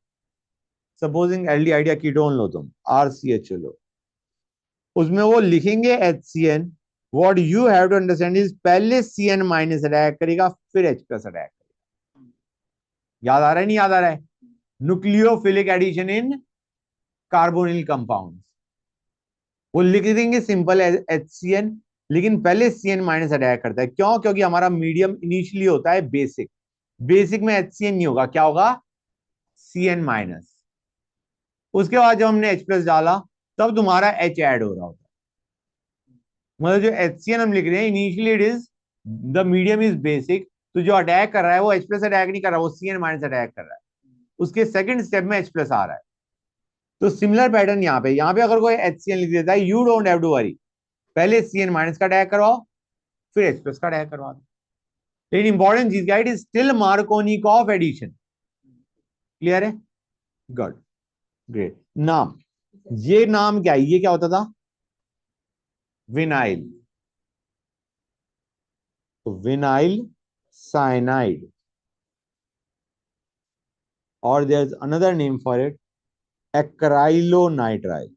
सपोजिंग एल्डिहाइड या कीटोन लो तुम, RCH लो, उसमें वो लिखेंगे HCN. What you have to understand is पहले CN माइनस अटैक करेगा फिर H प्लस अटैक करेगा. याद आ रहा है नहीं याद आ रहा है? Nucleophilic addition in carbonyl compound. वो लिख देंगे सिंपल HCN, लेकिन पहले CN माइनस अटैक करता है. क्यों? क्योंकि हमारा मीडियम इनिशियली होता है बेसिक. बेसिक में HCN नहीं होगा, क्या होगा? CN minus. उसके बाद जब हमने H प्लस डाला तब तुम्हारा H ऐड हो रहा होता है. मतलब जो HCN हम लिख रहे हैं initially it is the medium is basic, तो जो अटैक कर रहा है वो H प्लस अटैक नहीं कर रहा, वो CN माइनस अटैक कर रहा है. उसके सेकंड स्टेप में H प्लस आ रहा है. तो सिमिलर पैटर्न यहाँ पे अगर कोई HCN लिख देता है, you don't have to worry, पहले CN माइनस का अटैक करवाओ फिर H प्लस का अटैक करवा दो. लेकिन इंपॉर्टेंट चीज क्या है, it is still Markovnikov addition. Clear है? Good, great. नाम, ये नाम क्या है? ये क्या होता था? विनाइल. तो विनाइल साइनाइड, और there is another name for it, acrylonitrile.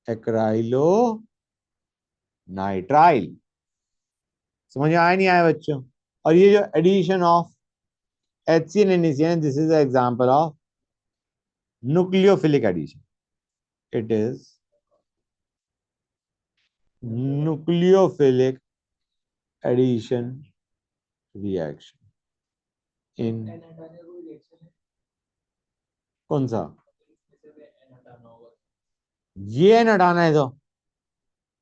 Acrylonitrile. समझ में आया नहीं आया बच्चों? और ये जो addition of HCN and NaCN, this is example of nucleophilic addition. It is nucleophilic addition reaction in कौन सा? ये न हटाना है तो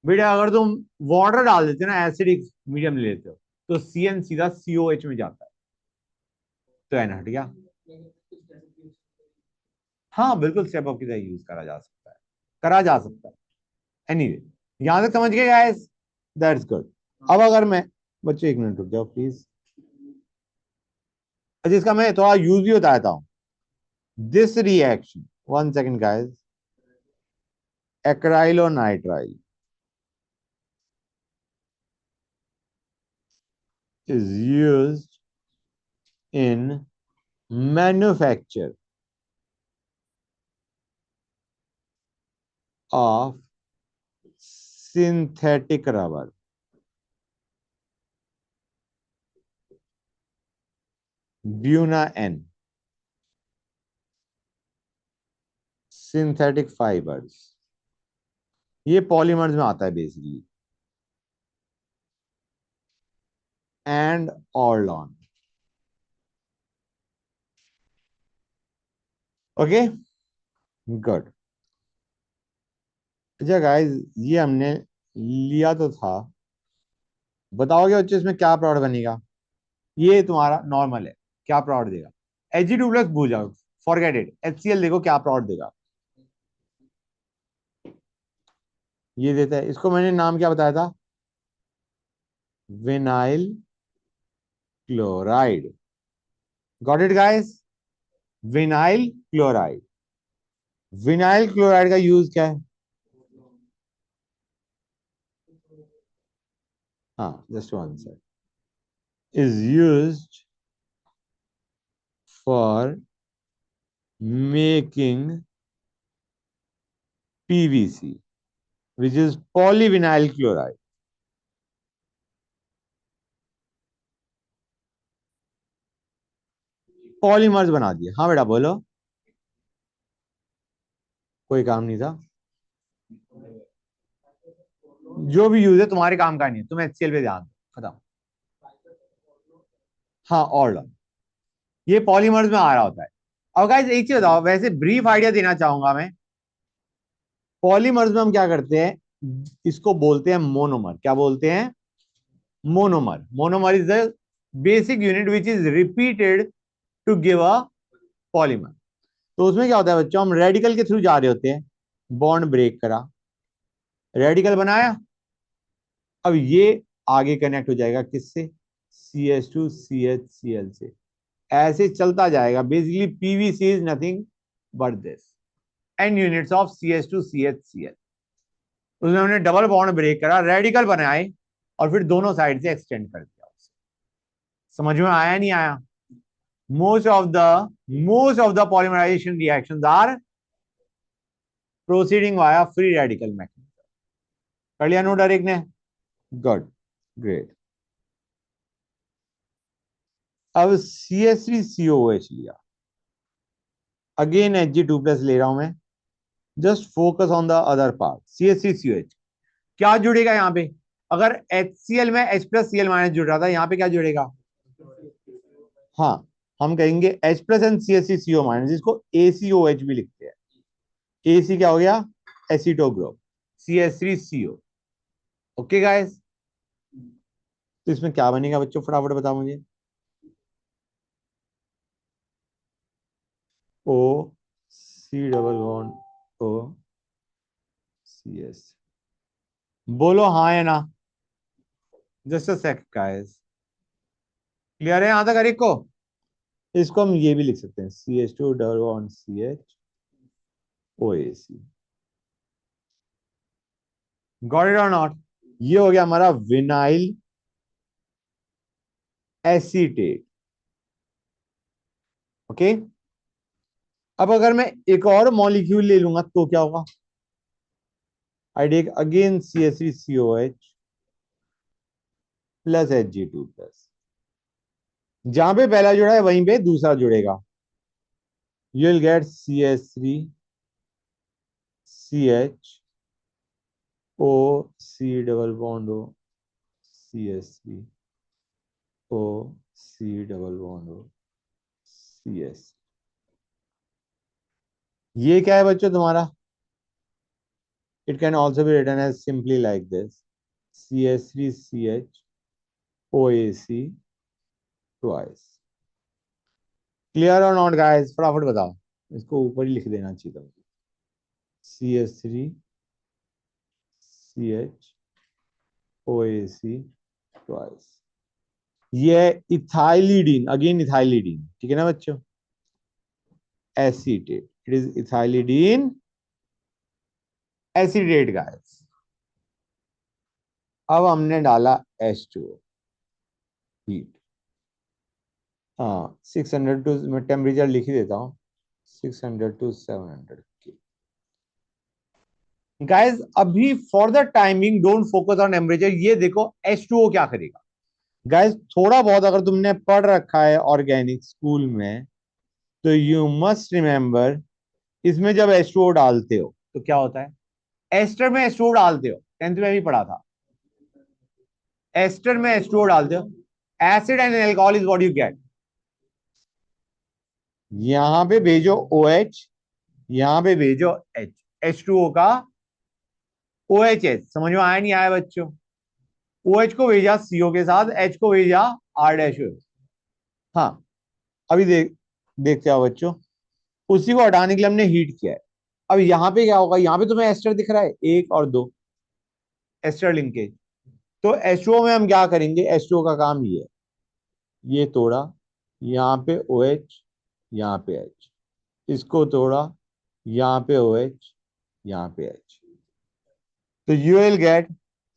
बेटा, अगर तुम वाटर डाल देते हो ना, एसिडिक मीडियम ले लेते हो, तो CN सीधा COH में जाता है, तो एन हट गया. हाँ बिल्कुल, स्टेप अप की तरह यूज करा जा सकता है, करा जा सकता है. एनीवे, यहां तक समझ गए गाइस? That's good. अब अगर मैं, बच्चे एक मिनट रुक जाओ प्लीज. अच्छा, इसका मैं थोड़ा यूज भी बताता हूं. This reaction, 1 second guys, acrylonitrile is used in manufacture of synthetic rubber. Buna N. Synthetic fibers. ये पॉलीमर्स में आता है basically. And Orlon. Okay, good. अच्छा गाइस, ये हमने लिया तो था. बताओगे बच्चे इसमें क्या प्रोडक्ट बनेगा? ये तुम्हारा नॉर्मल है, क्या प्रोडक्ट देगा? Ag2 प्लस भूल जाओ, फॉरगेट इट. HCl देखो क्या प्रोडक्ट देगा. ये देता है, इसको मैंने नाम क्या बताया था? Vinyl chloride. Got it guys? Vinyl chloride. Vinyl chloride का यूज क्या है? हाँ, just one second. is used for making PVC, which is polyvinyl chloride. Polymers बना दिए। हाँ बेटा बोलो। कोई काम नहीं था। जो भी यूज है तुम्हारे काम का नहीं है, तुम HCl पे ध्यान दो, खत्म। हाँ और ये पॉलीमर्स में आ रहा होता है। अब गाइस एक चीज बताओ, वैसे ब्रीफ आइडिया देना चाहूंगा मैं। पॉलीमर्स में हम क्या करते हैं, इसको बोलते हैं मोनोमर। क्या बोलते हैं? Monomer. Monomer is the basic unit which is repeated to give a polymer. तो उसमें क्या होता है बच्चों, हम रेडिकल के थ्रू जा रहे होते हैं, बॉन्ड ब्रेक करा, रेडिकल बनाया, अब ये आगे कनेक्ट हो जाएगा किससे? CH2CHCl से। ऐसे चलता जाएगा। Basically PVC is nothing but this n units of CH2CHCl। उसमें हमने डबल बॉन्ड ब्रेक करा, रेडिकल बनाए, और फिर दोनों साइड से एक्सटेंड कर दिया उसे। समझ में आया नहीं आया? Most of the polymerization reactions are proceeding via free radical mechanism. कर लिया नोट हर एक ने? Good, great. अब CH3COOH लिया, अगेन Hg2+ ले रहा हूं मैं। Just focus on the other part. CH3COH क्या जुड़ेगा यहाँ पे? अगर HCl में H+Cl- जुड़ रहा था, यहाँ पे क्या जुड़ेगा? हाँ, हम कहेंगे H+ एंड CH3CO-, जिसको ACOH भी लिखते हैं। AC क्या हो गया? Aceto group, CH3CO। Okay guys, तो इसमें क्या बनेगा बच्चों, फटाफट बताओ मुझे। O C double bond O CS। बोलो हाँ या ना। Just a sec guys. Clear है यहां तक हर एक को? इसको हम ये भी लिख सकते हैं, CH2 double bond CH OAC। Got it और नॉट? ये हो गया हमारा विनाइल एसीटेट। ओके। अब अगर मैं एक और मॉलिक्यूल ले लूंगा तो क्या होगा? I take again CH3COH plus Hg2+। जहां पे पहला जुड़ा है वहीं पे दूसरा जुड़ेगा। You will get CH3COCH double bond O CH3OC double bond O CS। ये क्या है बच्चों तुम्हारा? It can also be written as simply like this, CH3CHOAC twice. Clear और नॉट गाइस? फटाफट बताओ। इसको ऊपर ही लिख देना चाहिए था मुझे। CH3CHOAC twice. ये इथाइलिडीन, अगेन इथाइलिडीन, ठीक है ना बच्चों? Acetate, it is ethylidene acetate guys. अब हमने डाला H2O, हीट। हाँ 600 टू, मैं टेम्परेचर लिख ही देता हूँ, 600 to 700 गाइस। अभी for the timing don't focus on temperature. ये देखो H2O क्या करेगा गाइस। थोड़ा बहुत अगर तुमने पढ़ रखा है ऑर्गेनिक स्कूल में, तो यू मस्ट रिमेंबर, इसमें जब H2O डालते हो तो क्या होता है? एस्टर में H2O डालते हो, 10th में भी पढ़ा था। एस्टर में H2O डालते हो, acid and alcohol is what you gate. यहां पे भेजो OH, यहां पे भेजो H, H2O का OHS। समझ में आया नहीं आया बच्चों? OH को भेजा CO के साथ, H को भेजा R-। हाँ, अभी देखते हो बच्चों, उसी को हटाने के लिए हमने हीट किया है। अब यहां पे क्या होगा? यहां पे तुम्हें एस्टर दिख रहा है, 1 और 2 एस्टर लिंकेज। तो H2O में हम क्या करेंगे? H2O का काम ये तोड़ा, यहाँ पे OH, यहाँ पे H, इसको तोड़ा, यहाँ पे OH, यहाँ पे H। तो you will get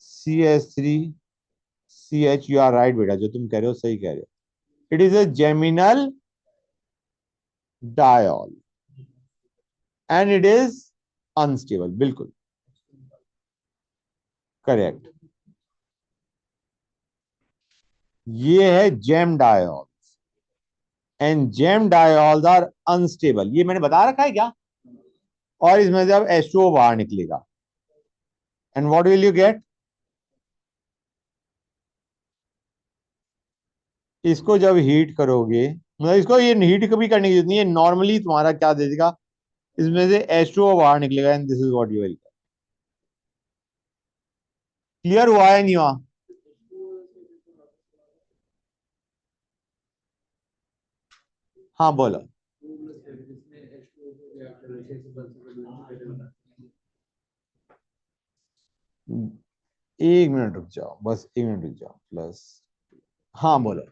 CH3 CH, you are right बेटा, जो तुम कह रहे हो सही कह रहे हो। It is a geminal diol and it is unstable, बिल्कुल करेक्ट। ये है gem diol and gem diols are unstable, ये मैंने बता रखा है क्या। और इसमें से अब H2O बाहर निकलेगा and what will you get. इसको जब हीट करोगे, मतलब इसको ये हीट कभी करने की जरूरत नहीं है, नॉर्मली तुम्हारा क्या दे देगा, इसमें से H2O बाहर निकलेगा and this is what you will. Clear हुआ है नहीं हुआ। हाँ बोलो। एक मिनट रुक जाओ, बस एक मिनट रुक जाओ, प्लस। हाँ बोलो।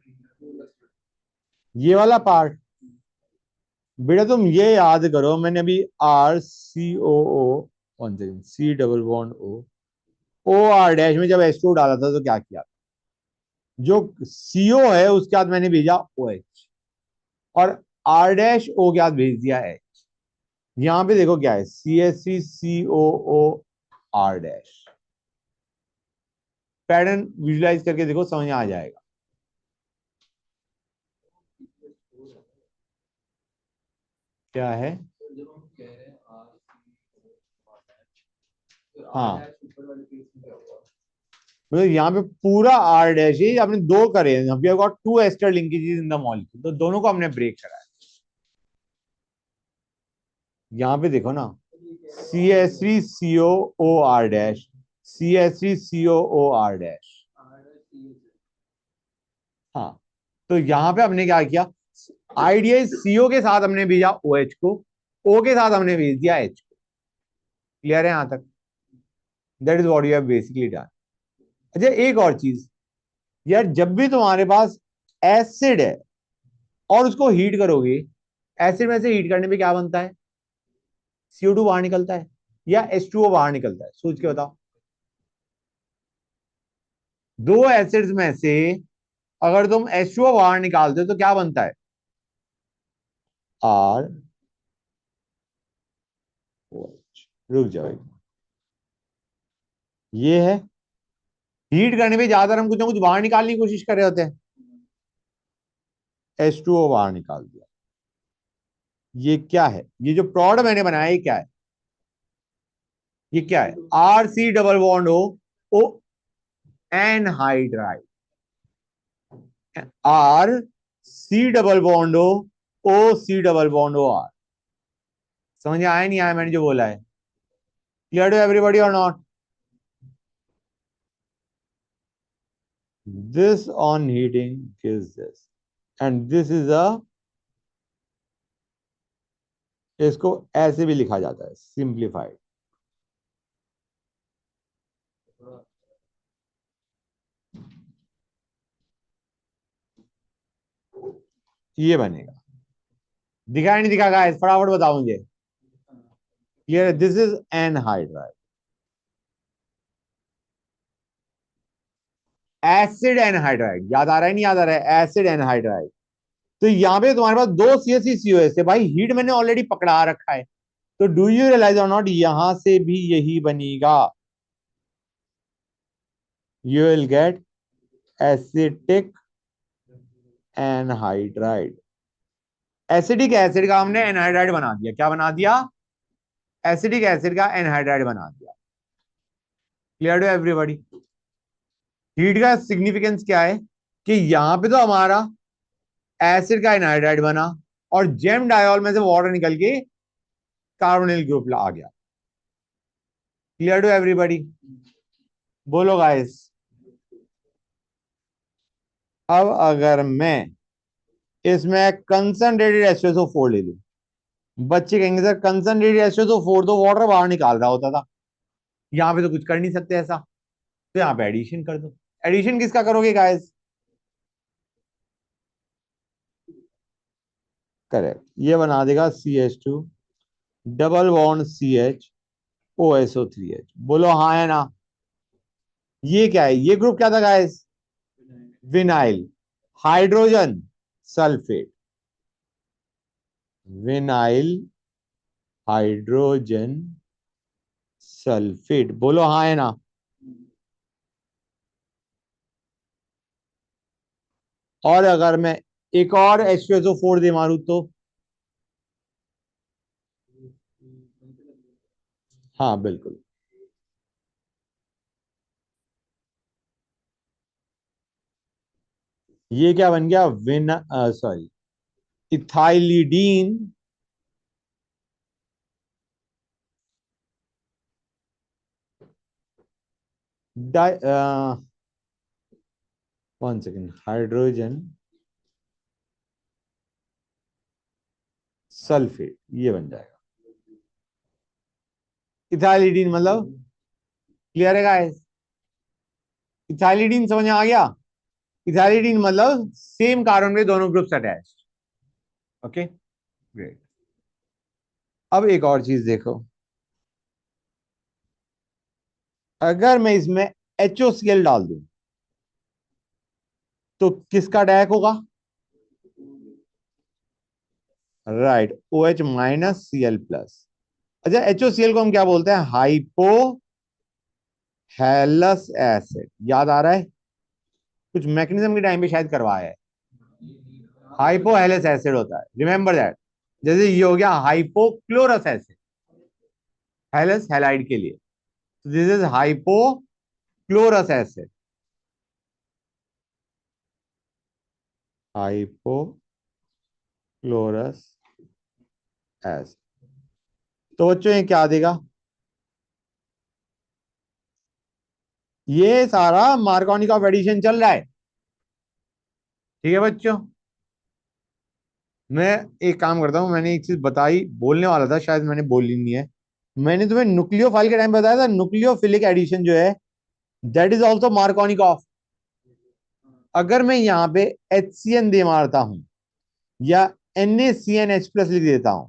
ये वाला पार्ट बेटा तुम ये याद करो, मैंने अभी RCOO, one second, C double bond OR dash में जब H2 डाला था तो क्या किया, जो CO है उसके बाद मैंने भेजा OH और R डैश O के बाद भेज दिया H। यहां पे देखो क्या है, CH3COO R dash. Pattern visualise करके देखो, समझ आ जाएगा। क्या है। जब हम कह रहे हैं आर हाँ ऊपर वाले पीस में क्या हुआ? मतलब यहाँ पे पूरा R डैश ही आपने दो करे हैं, we have got two ester linkages in the molecule, तो दोनों को हमने ब्रेक करा है। यहाँ पे देखो ना, CH3COO R dash, CH3COO R dash. हाँ तो यहाँ पे हमने क्या किया, आइडिया CO के साथ हमने भेजा OH को, O के साथ हमने भेज दिया H को। क्लियर है यहाँ तक। That is what you have basically done. अच्छा एक और चीज यार, जब भी तुम्हारे पास एसिड है और उसको हीट करोगे, एसिड में से हीट करने पे क्या बनता है, CO2 बाहर निकलता है या H2O बाहर निकलता है, सोच के बताओ। दो एसिड्स में से अगर तुम H2O बाहर निकालते हो तो क्या बनता है, R। रुक जाओ, ये है हीट करने पे ज्यादातर हम कुछ ना कुछ बाहर निकालने की कोशिश कर रहे होते हैं, H2O बाहर निकाल दिया। ये क्या है, ये जो प्रोडक्ट मैंने बनाया ये क्या है, ये क्या है, RC double bond O anhydride, RC double bond O OC double bond OR। समझ में आया नहीं आया मैंने जो बोला है, क्लियर टू एवरीबॉडी और not. This on heating gives this and this is a, इसको ऐसे भी लिखा जाता है सिंप्लीफाइड, ये बनेगा। दिखा नहीं दिखा गाइस, फटाफट बताओ मुझे। Clear, this is anhydride, acid anhydride, याद आ रहा है नहीं याद आ रहा है, एसिड एनहाइड्राइड। तो यहाँ पे तुम्हारे पास दो CH3COS है भाई, हीट मैंने ऑलरेडी पकड़ा रखा है, तो डू यू रियलाइज और नॉट, यहां से भी यही बनेगा, you will gate acetic anhydride. Acidic acid का हमने एनहाइड्राइड बना दिया, क्या बना दिया, एसिडिक एसिड का एनहाइड्राइड बना दिया। Clear to everybody. हीट का सिग्निफिकेंस क्या है कि यहां पे तो हमारा एसिड का एनहाइड्राइड बना और जेम डायोल में से वाटर निकल के कार्बोनिल ग्रुप आ गया। क्लियर टू एवरीबॉडी, बोलो गाइस। अब अगर मैं इसमें कंसंट्रेटेड H2SO4 ले लूं, बच्चे कहेंगे सर कंसंट्रेटेड H2SO4 तो वाटर बाहर निकाल रहा होता था, यहां पे तो कुछ कर नहीं सकते ऐसा, तो यहां पे एडिशन कर दो। एडिशन किसका करोगे गाइस, करेक्ट, ये बना देगा CH2 double bond CH OSO3H। बोलो हाँ है ना। ये क्या है, ये ग्रुप क्या था guys, vinyl hydrogen sulphate, vinyl hydrogen sulphate, बोलो हाँ है ना। और अगर मैं एक और H2SO4 दे मारूं तो, हाँ बिल्कुल, ये क्या बन गया, sorry, ethylidene di 1 second, hydrogen sulphate, ये बन जाएगा इथाइलिडीन, मतलब क्लियर है गाइस। इथाइलिडीन समझ में आ गया। इथाइलिडीन मतलब सेम कार्बन में दोनों ग्रुप्स अटैच। Okay great. अब एक और चीज देखो, अगर मैं इसमें HOCl डाल दूं तो किसका अटैक होगा, राइट, OH-Cl+। अच्छा, HOCl को हम क्या बोलते हैं, हाइपो हेलस एसिड, याद आ रहा है, कुछ मैकेनिज्म के टाइम पे शायद करवाया है। हाइपोहेलस एसिड होता है, रिमेंबर दैट। जैसे ये हो गया हाइपोक्लोरस एसिड, हेलस हैलाइड के लिए, तो this is hypochlorous acid, hypochlorous acid. तो बच्चों ये क्या देगा, ये सारा मार्कोनी ऑफ एडिशन चल रहा है, ठीक है बच्चों। मैं एक काम करता हूं, मैंने एक चीज बताई, बोलने वाला था, शायद मैंने बोली नहीं है। मैंने तुम्हें न्यूक्लियोफाइल के टाइम बताया था, न्यूक्लियोफिलिक एडिशन जो है, दैट इज ऑल्सो मार्कोनिक ऑफ। अगर मैं यहाँ पे HCN दे मारता हूं या NaCnH+ लिख देता हूं,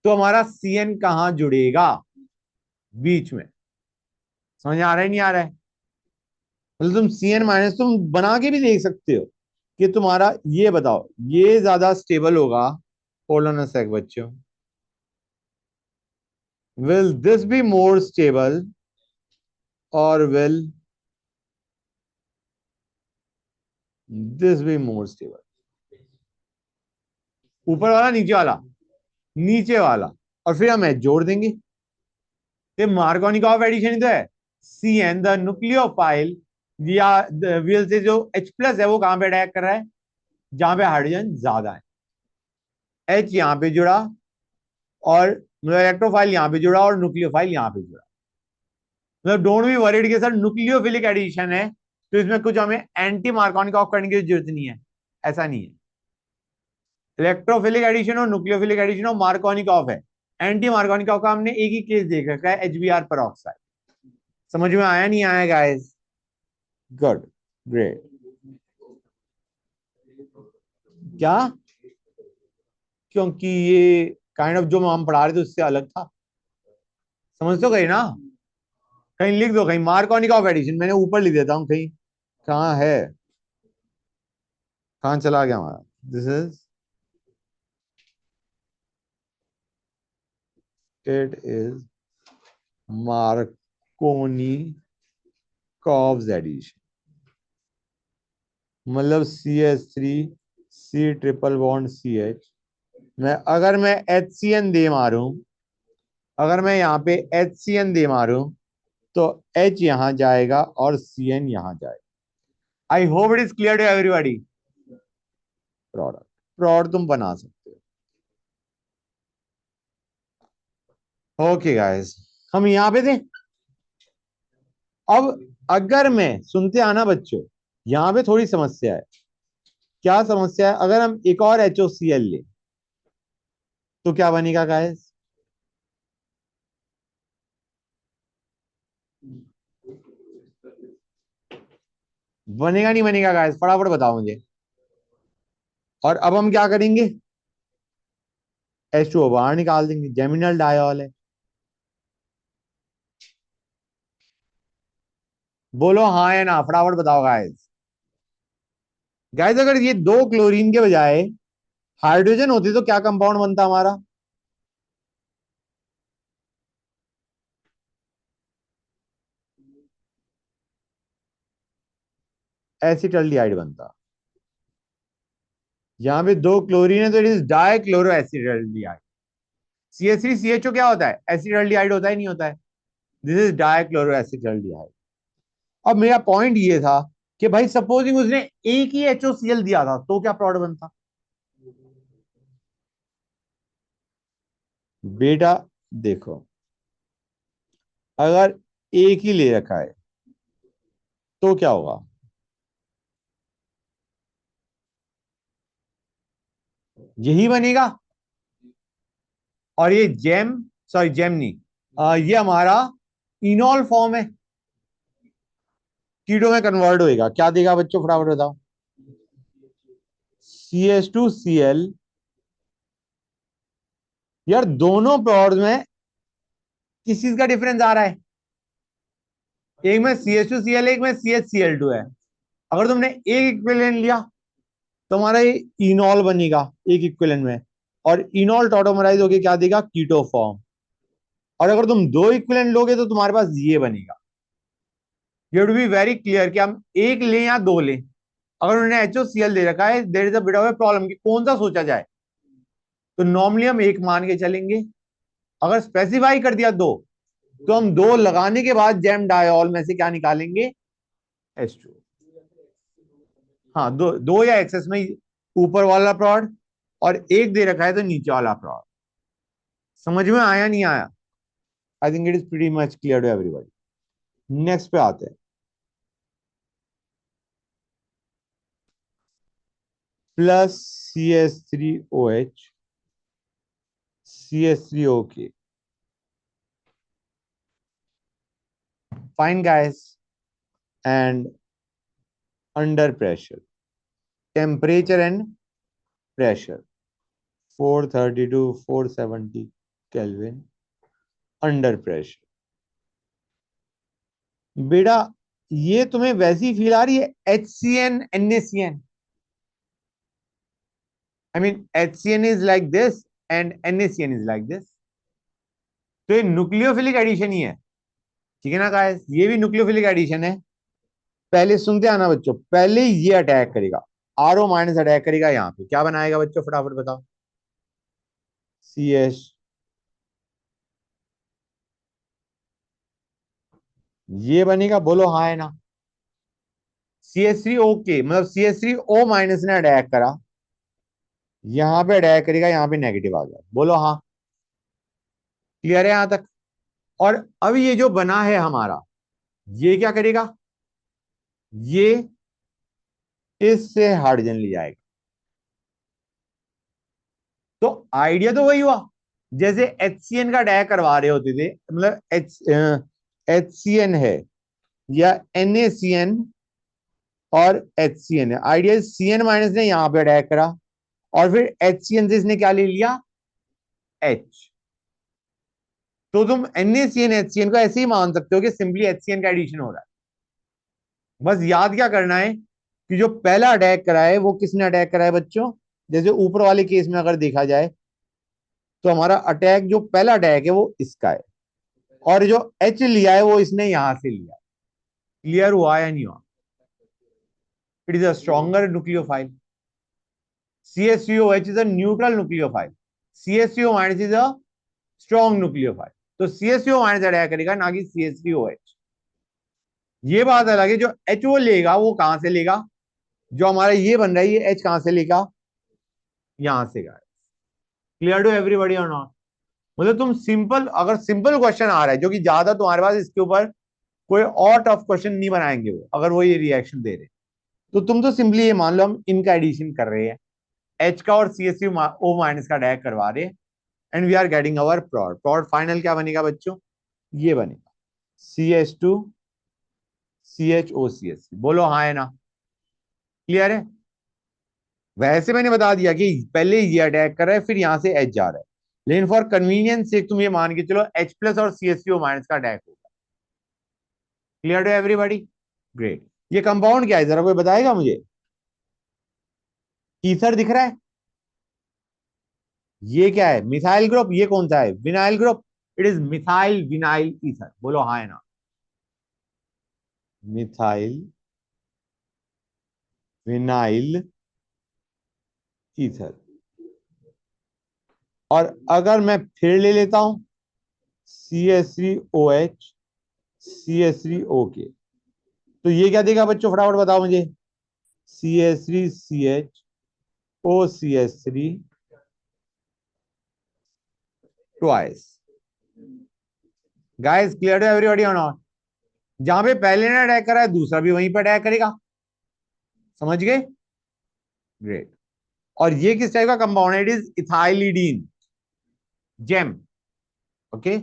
तो हमारा CN कहां जुड़ेगा, बीच में। समझ आ रहा है नहीं आ रहा है, मतलब तुम CN- तुम बना के भी देख सकते हो कि तुम्हारा, ये बताओ ये ज्यादा स्टेबल होगा, होल्ड ऑन अ सेक बच्चों, will this be more stable और will this be more stable, ऊपर वाला नीचे वाला, नीचे वाला, और फिर हम एच जोड़ देंगे, ये मार्कोनिक ऑफ एडिशन ही तो है। CN द न्यूक्लियोफाइल, या व्हील से जो H+ है वो कहां पे अटैक कर रहा है, जहां पे हाइड्रोजन ज्यादा है, H यहां पे जुड़ा, और मतलब इलेक्ट्रोफाइल यहां पे जुड़ा और न्यूक्लियोफाइल यहां पे जुड़ा, मतलब डोंट बी वरीड के सर न्यूक्लियोफिलिक एडिशन है तो इसमें कुछ हमें एंटी मार्कोनिक ऑफ करने की जरूरत नहीं है, ऐसा नहीं है। इलेक्ट्रोफिलिक एडिशन और न्यूक्लियोफिलिक एडिशन और मार्कोनिक ऑफ है। एंटी मार्कोनिक ऑफ का हमने एक ही केस देख रखा है, HBr पर ऑक्साइड। समझ में आया नहीं आया गाइस, गुड ग्रेट। क्या, क्योंकि ये काइंड ऑफ जो हम पढ़ा रहे थे उससे अलग था, समझ तो गए ना। कहीं लिख दो, कहीं मार्कोनिक ऑफ एडिशन, मैंने ऊपर लिख देता हूँ कहीं, कहाँ है, कहाँ चला गया हमारा, this is, it is Markovnikov's addition, मतलब CH3 C triple bond CH, मैं अगर मैं HCN दे मारूं, अगर मैं यहाँ पे HCN दे मारूं तो H यहां जाएगा और CN यहां जाएगा। I hope it is clear to everybody. Product, product तुम बना सकते हो, ओके गाइस, हम यहाँ पे थे। अब अगर मैं, सुनते आना बच्चों, यहां पे थोड़ी समस्या है। क्या समस्या है, अगर हम एक और HOCl ले तो क्या बनेगा गाइस, बनेगा नहीं बनेगा गाइस, फटाफट बताओ मुझे। और अब हम क्या करेंगे, H2O बाहर निकाल देंगे, जेमिनल डायॉल है। बोलो हाँ या ना, फटाफट बताओ गाइस। गाइस अगर ये दो क्लोरीन के बजाय हाइड्रोजन होती तो क्या कंपाउंड बनता हमारा? एसिटल्डिहाइड बनता। यहां पे दो क्लोरीन है तो it is dichloro acetaldehyde. CH3CHO क्या होता है? एसिटल्डिहाइड होता है, नहीं होता है? This is dichloro acetaldehyde. अब मेरा पॉइंट ये था कि भाई सपोजिंग उसने एक ही HOCl दिया था तो क्या प्रोडक्ट बनता? बेटा देखो, अगर एक ही ले रखा है तो क्या होगा? यही बनेगा। और ये जेम, सॉरी जेम नहीं, ये हमारा इनॉल फॉर्म है, कीटो में कन्वर्ट होएगा। क्या देगा बच्चों, फटाफट बताओ। CH2Cl। यार दोनों प्रोड्स में किस चीज का डिफरेंस आ रहा है? एक में CH2Cl, एक में CHCl2 है। अगर तुमने एक इक्विवेलेंट लिया तो हमारा ये इनॉल बनेगा एक इक्विवेलेंट में, और इनॉल टॉटोमराइज होके क्या देगा? Keto form. और अगर तुम दो इक्विवेलेंट लोगे तो तुम्हारे पास ये बनेगा। You to be very clear कि हम एक लें या दो लें। अगर उन्होंने HOCl दे रखा है, there is a bit of a problem कि कौन सा सोचा जाए, तो नॉर्मली हम एक मान के चलेंगे। अगर स्पेसिफाई कर दिया दो, तो हम दो लगाने के बाद जेम डायोल में से क्या निकालेंगे? H2। हाँ, दो दो या एक्सेस में ऊपर वाला प्रोड, और एक दे रखा है तो नीचे वाला प्रोड। समझ में आया नहीं आया? I think it is pretty much clear to everybody. Next पे आते हैं। Plus CH3OH, CH3OK। Fine guys. And under pressure, temperature and pressure 430 to 470 kelvin under pressure. बेटा ये तुम्हें वैसी फील आ रही है HCN NaCN? I mean HCN is like this and NaCN is like this. तो ये न्यूक्लियोफिलिक एडिशन ही है, ठीक है ना गाइस? ये भी न्यूक्लियोफिलिक एडिशन है। पहले सुनते आना बच्चों, पहले ये अटैक करेगा, RO- अटैक करेगा, यहाँ पे क्या बनाएगा बच्चों, फटाफट बताओ। CH, ये बनेगा, बोलो हाँ है ना? CH3OK मतलब CH3O- ने अटैक करा, यहां पे अटैक करेगा, यहां पे नेगेटिव आ गया, बोलो हाँ। क्लियर है यहां तक? और अब ये जो बना है हमारा, ये क्या करेगा? ये इससे हाइड्रोजन ले जाएगा। तो आइडिया तो वही हुआ, जैसे HCN का अटैक करवा रहे होते थे, मतलब HCN है या NaCN और HCN है। आइडिया CN- ने यहां पे अटैक करा, और फिर HCN से इसने क्या ले लिया? H। तो तुम NaCN HCN को ऐसे ही मान सकते हो कि सिंपली HCN का एडिशन हो रहा है। बस याद क्या करना है कि जो पहला अटैक करा है वो किसने अटैक करा है बच्चों? जैसे ऊपर वाले केस में अगर देखा जाए तो हमारा अटैक, जो पहला अटैक है वो इसका है, और जो H लिया है वो इसने यहां से लिया। क्लियर हुआ या नहीं हुआ? It is a stronger nucleophile. CH3OH is a neutral nucleophile, CH3O- is a strong nucleophile. तो CH3O- अटैक करेगा, ना कि CH3OH। ये बात अलग है, जो HO लेगा वो कहां से लेगा? जो हमारा ये बन रहा है ये H कहां से लेगा? यहां से। क्लियर टू एवरीबॉडी और नॉट? मतलब तुम सिंपल, अगर सिंपल क्वेश्चन आ रहा है जो कि ज्यादा तुम्हारे पास इसके ऊपर कोई और टफ क्वेश्चन नहीं बनाएंगे वो, अगर वो ये रिएक्शन दे रहे, तो तुम तो सिंपली ये मान लो हम इनका एडिशन कर रहे हैं, H का और CH3O- का अटैक करवा रहे हैं, and we are getting our product. Product final क्या बनेगा बच्चों? ये बनेगा CH2CHO बोलो हाँ है ना? क्लियर है? वैसे मैंने बता दिया कि पहले ये अटैक कर रहा है, फिर यहां से H जा रहा है, लेकिन फॉर कन्वीनियंस से तुम ये मान के चलो H+ और CH3O- का अटैक होगा। Clear to everybody? ग्रेट। ये कंपाउंड क्या है, जरा कोई बताएगा मुझे? ईथर दिख रहा है? ये क्या है? Methyl group. ये कौन सा है? Vinyl group. It is methyl vinyl ether. बोलो हाँ है ना? Methyl vinyl ether. और अगर मैं फिर ले लेता हूं CH3OH CH3OK, तो ये क्या देगा बच्चों, फटाफट बताओ मुझे। CH3CHOCH3 twice. Guys clear to everybody और नॉट? जहां पे पहले ने अटैक करा है दूसरा भी वहीं पर अटैक करेगा। समझ गए? ग्रेट। और ये किस टाइप का कंपाउंड है? It is ethylidene gem. Okay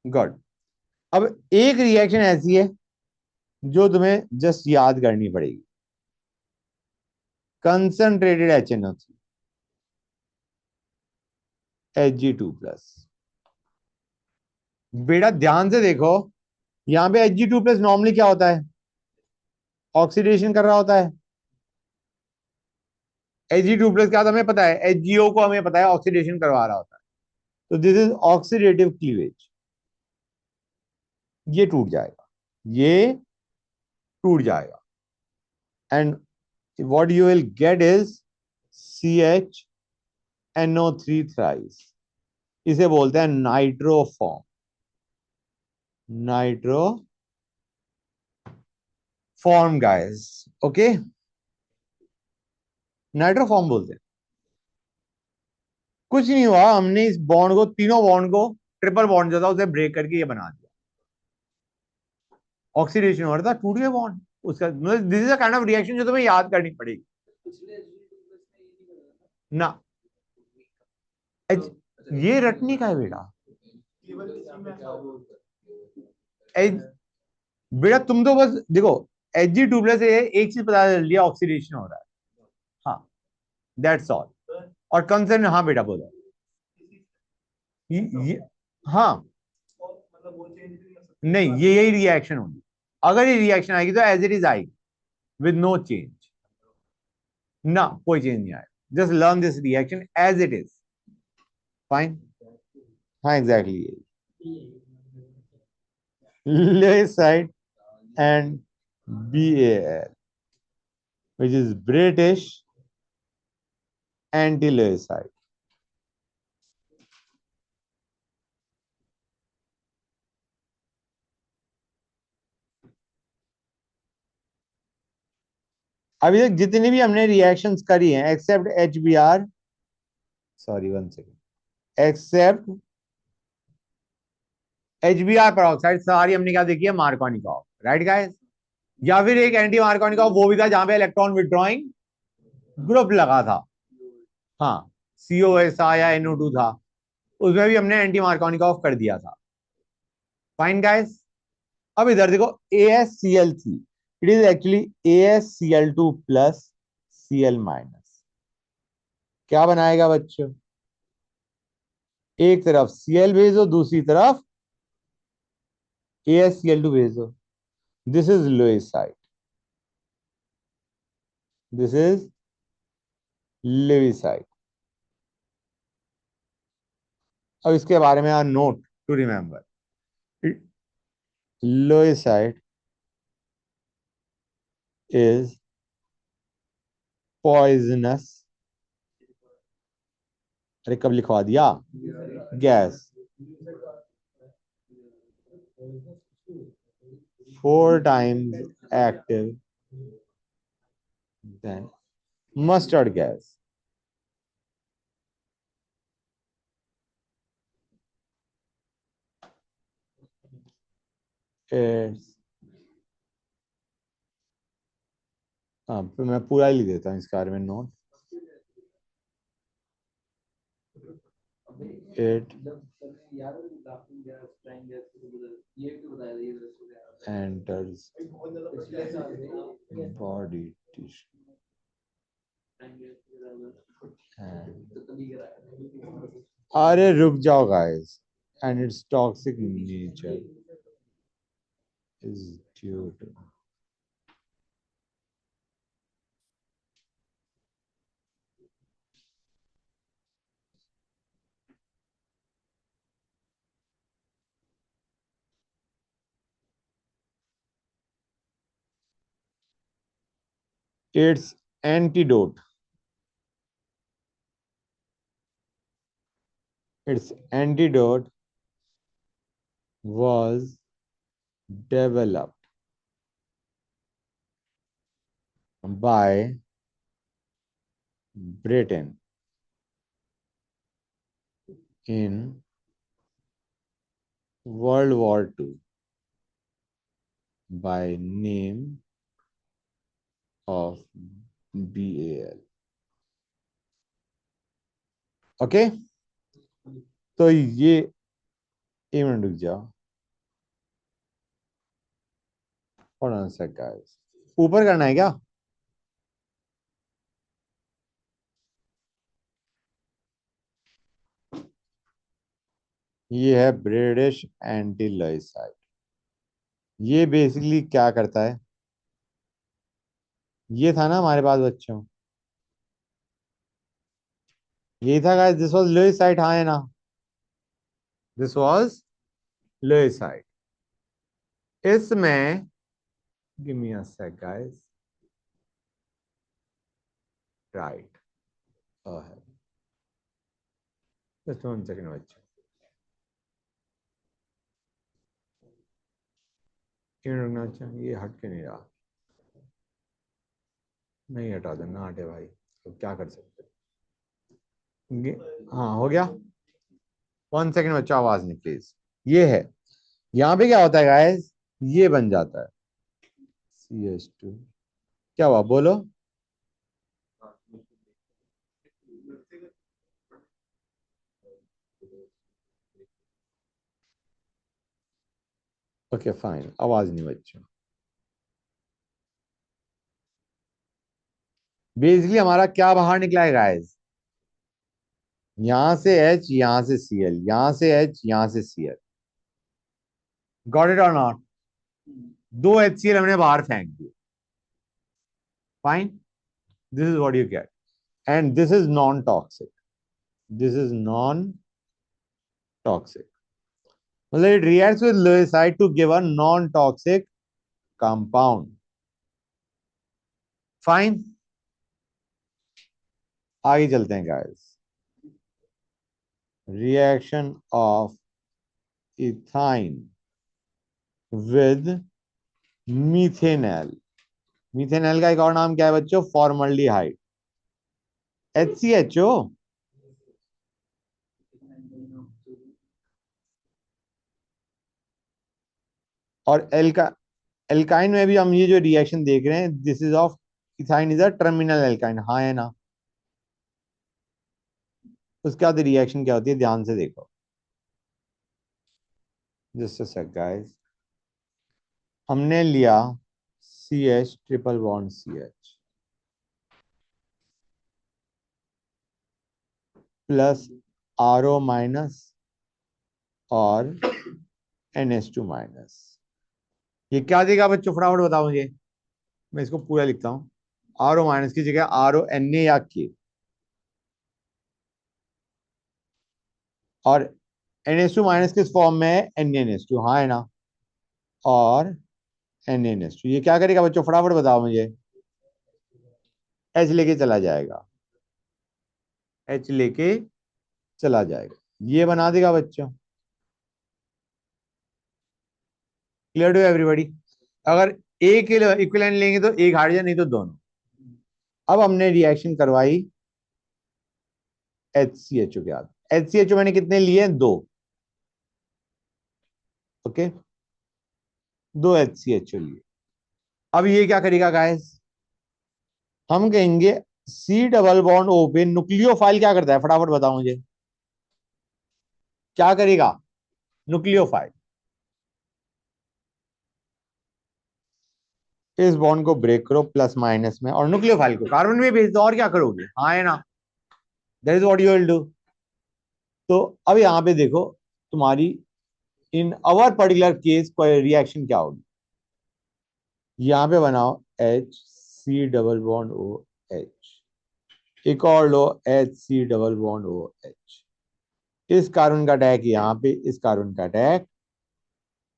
good. अब एक रिएक्शन ऐसी है जो तुम्हें जस्ट याद करनी पड़ेगी। Concentrated HNO3 Hg2+। बेटा ध्यान से देखो, यहां पे Hg2+ नॉर्मली क्या होता है? ऑक्सीडेशन कर रहा होता है। Hg2+ क्या था हमें पता है, HgO को हमें पता है ऑक्सीडेशन करवा रहा होता है। तो दिस इज ऑक्सीडेटिव क्लीवेज। ये टूट जाएगा, ये टूट जाएगा, and what you will get is CHNO3 thrice। इसे बोलते हैं नाइट्रोफॉर्म। नाइट्रोफॉर्म गाइस। ओके, नाइट्रोफॉर्म बोलते हैं। कुछ नहीं हुआ, हमने इस बॉन्ड को, तीनों बॉन्ड को, ट्रिपल बॉन्ड जो था उसे ब्रेक करके ये बना दिया। ऑक्सीडेशन हो रहा था, टूट गया बॉन्ड। उसका this is a kind of reaction जो तुम्हें याद करनी पड़ेगी पिछले एचडी में ये नहीं करा था ना। ये रटनी का है बेटा। केवल इसी में क्या बोलते H- बेटा तुम तो बस देखो, Hg2+ से एक चीज पता चल लिया, ऑक्सीडेशन हो रहा है। हाँ, दैट्स ऑल। और कंसर्न, हाँ बेटा बोलो। ये, ये हाँ, मतलब वो चेंज भी नहीं हो सकता नहीं ये यही रिएक्शन होगी। अगर ये रिएक्शन आएगी तो एज इट इज आएगी, विद नो चेंज। ना, कोई चेंज नहीं आएगा। Just learn this reaction as it is. Fine. हाँ exactly. Lewisite and BAL, which is British anti-Lewisite. अभी तक जितनी भी हमने रिएक्शंस करी हैं except HBr, sorry one second, except HBr peroxide, सारी हमने क्या देखी है? मार्कोनिकॉफ। Right guys? या फिर एक एंटी मार्कोनिकॉफ वो भी था जहां पे इलेक्ट्रॉन विड्रॉइंग ग्रुप लगा था। हाँ, COS या NO2 था, उसमें भी हमने एंटी मार्कोनिकॉफ कर दिया था। Fine guys. अब इधर देखो, AsCl3, it is actually AsCl2+Cl-। क्या बनाएगा बच्चों? एक तरफ Cl भेजो, दूसरी तरफ AsCl2 भेजो। This is lewisite, this is lewisite. अब इसके बारे में यार note to remember, lewisite is poisonous. अरे कब लिखवा दिया? Gas, 4 times active than mustard gas. It's, हाँ तो मैं पूरा ही लिख देता हूँ इसके बारे में नोट। It यार लाफिंग गैस फ्लाइंग गैस ये भी बताया था ये enters पिछले साल में body tissue flying gas and तो तभी गिरा अरे रुक जाओ guys, and its toxic nature is due to its antidote was developed by Britain in World War II by name of BAL. Okay, तो ये एक मिनट रुक जाओ, Hold on a sec guys. ऊपर करना है क्या? ये है ब्रिटिश एंटीलॉयसाइड। ये बेसिकली क्या करता है? ये था ना हमारे पास बच्चों, यही था गाइस, दिस वाज लोइसाइड, हाँ है ना, दिस वाज लोइसाइड। इसमें give me a sec guys, right, just one second बच्चों, क्यों रुकना? अच्छा ये हट के नहीं रहा, नहीं हटा दे ना, हटे भाई, तो क्या कर सकते हाँ हो गया। वन सेकंड बच्चों, आवाज नहीं प्लीज। ये है, यहाँ पे क्या होता है गाइस, ये बन जाता है CH2। क्या हुआ बोलो? ओके फाइन, आवाज नहीं बच्चों। बेसिकली हमारा क्या बाहर निकला है गाइस, यहां से H, यहां से Cl, यहां से H, यहां से Cl। गॉट इट और नॉट? दो HCl हमने बाहर फेंक दिए, fine, this is what you get, and this is non toxic, this is non toxic, मतलब it reacts with lewisite to give a non toxic compound, fine. आगे चलते हैं guys, reaction of ethyne with methanol. Methanol का एक और नाम क्या है बच्चों? Formaldehyde, HCHO। और एल्काइन में भी हम ये जो रिएक्शन देख रहे हैं, this is of ethyne is a terminal alkyne, हाँ है ना? उसके बाद रिएक्शन क्या होती है, ध्यान से देखो, जस्ट अ सेक गाइस, हमने लिया CH triple bond CH plus RO minus और NH2 माइनस। ये क्या देगा बच्चों, फटाफट बताओ मुझे, मैं इसको पूरा लिखता हूं। RO माइनस की जगह RO Na या K, और NH2 माइनस किस फॉर्म में है? NaNH2, हाँ है ना, और NaNH2। ये क्या करेगा बच्चों, फटाफट बताओ मुझे? H लेके चला जाएगा, H लेके चला जाएगा, ये बना देगा बच्चों। Clear to everybody? अगर एक इक्विवेलेंट लेंगे तो एक हाइड्रोजन, नहीं तो दोनों। अब हमने रिएक्शन करवाई HCHO के साथ। HCHO मैंने कितने लिए? दो, ओके, दो HCHO लिए। अब ये क्या करेगा गाइस, हम कहेंगे C डबल बॉन्ड O पे न्यूक्लियोफाइल क्या करता है, फटाफट बताओ मुझे, क्या करेगा न्यूक्लियोफाइल? इस बॉन्ड को ब्रेक करो प्लस माइनस में, और न्यूक्लियोफाइल को कार्बन में भेज दो, और क्या करोगे, हाँ है ना, that is what you will do. तो अब यहां पे देखो, तुम्हारी इन अवर पर्टिकुलर केस कोई रिएक्शन क्या होगी, यहां पे बनाओ HC डबल बॉन्ड OH, एक और लो HC डबल बॉन्ड OH, इस कार्बन का अटैक यहां पे, इस कार्बन का अटैक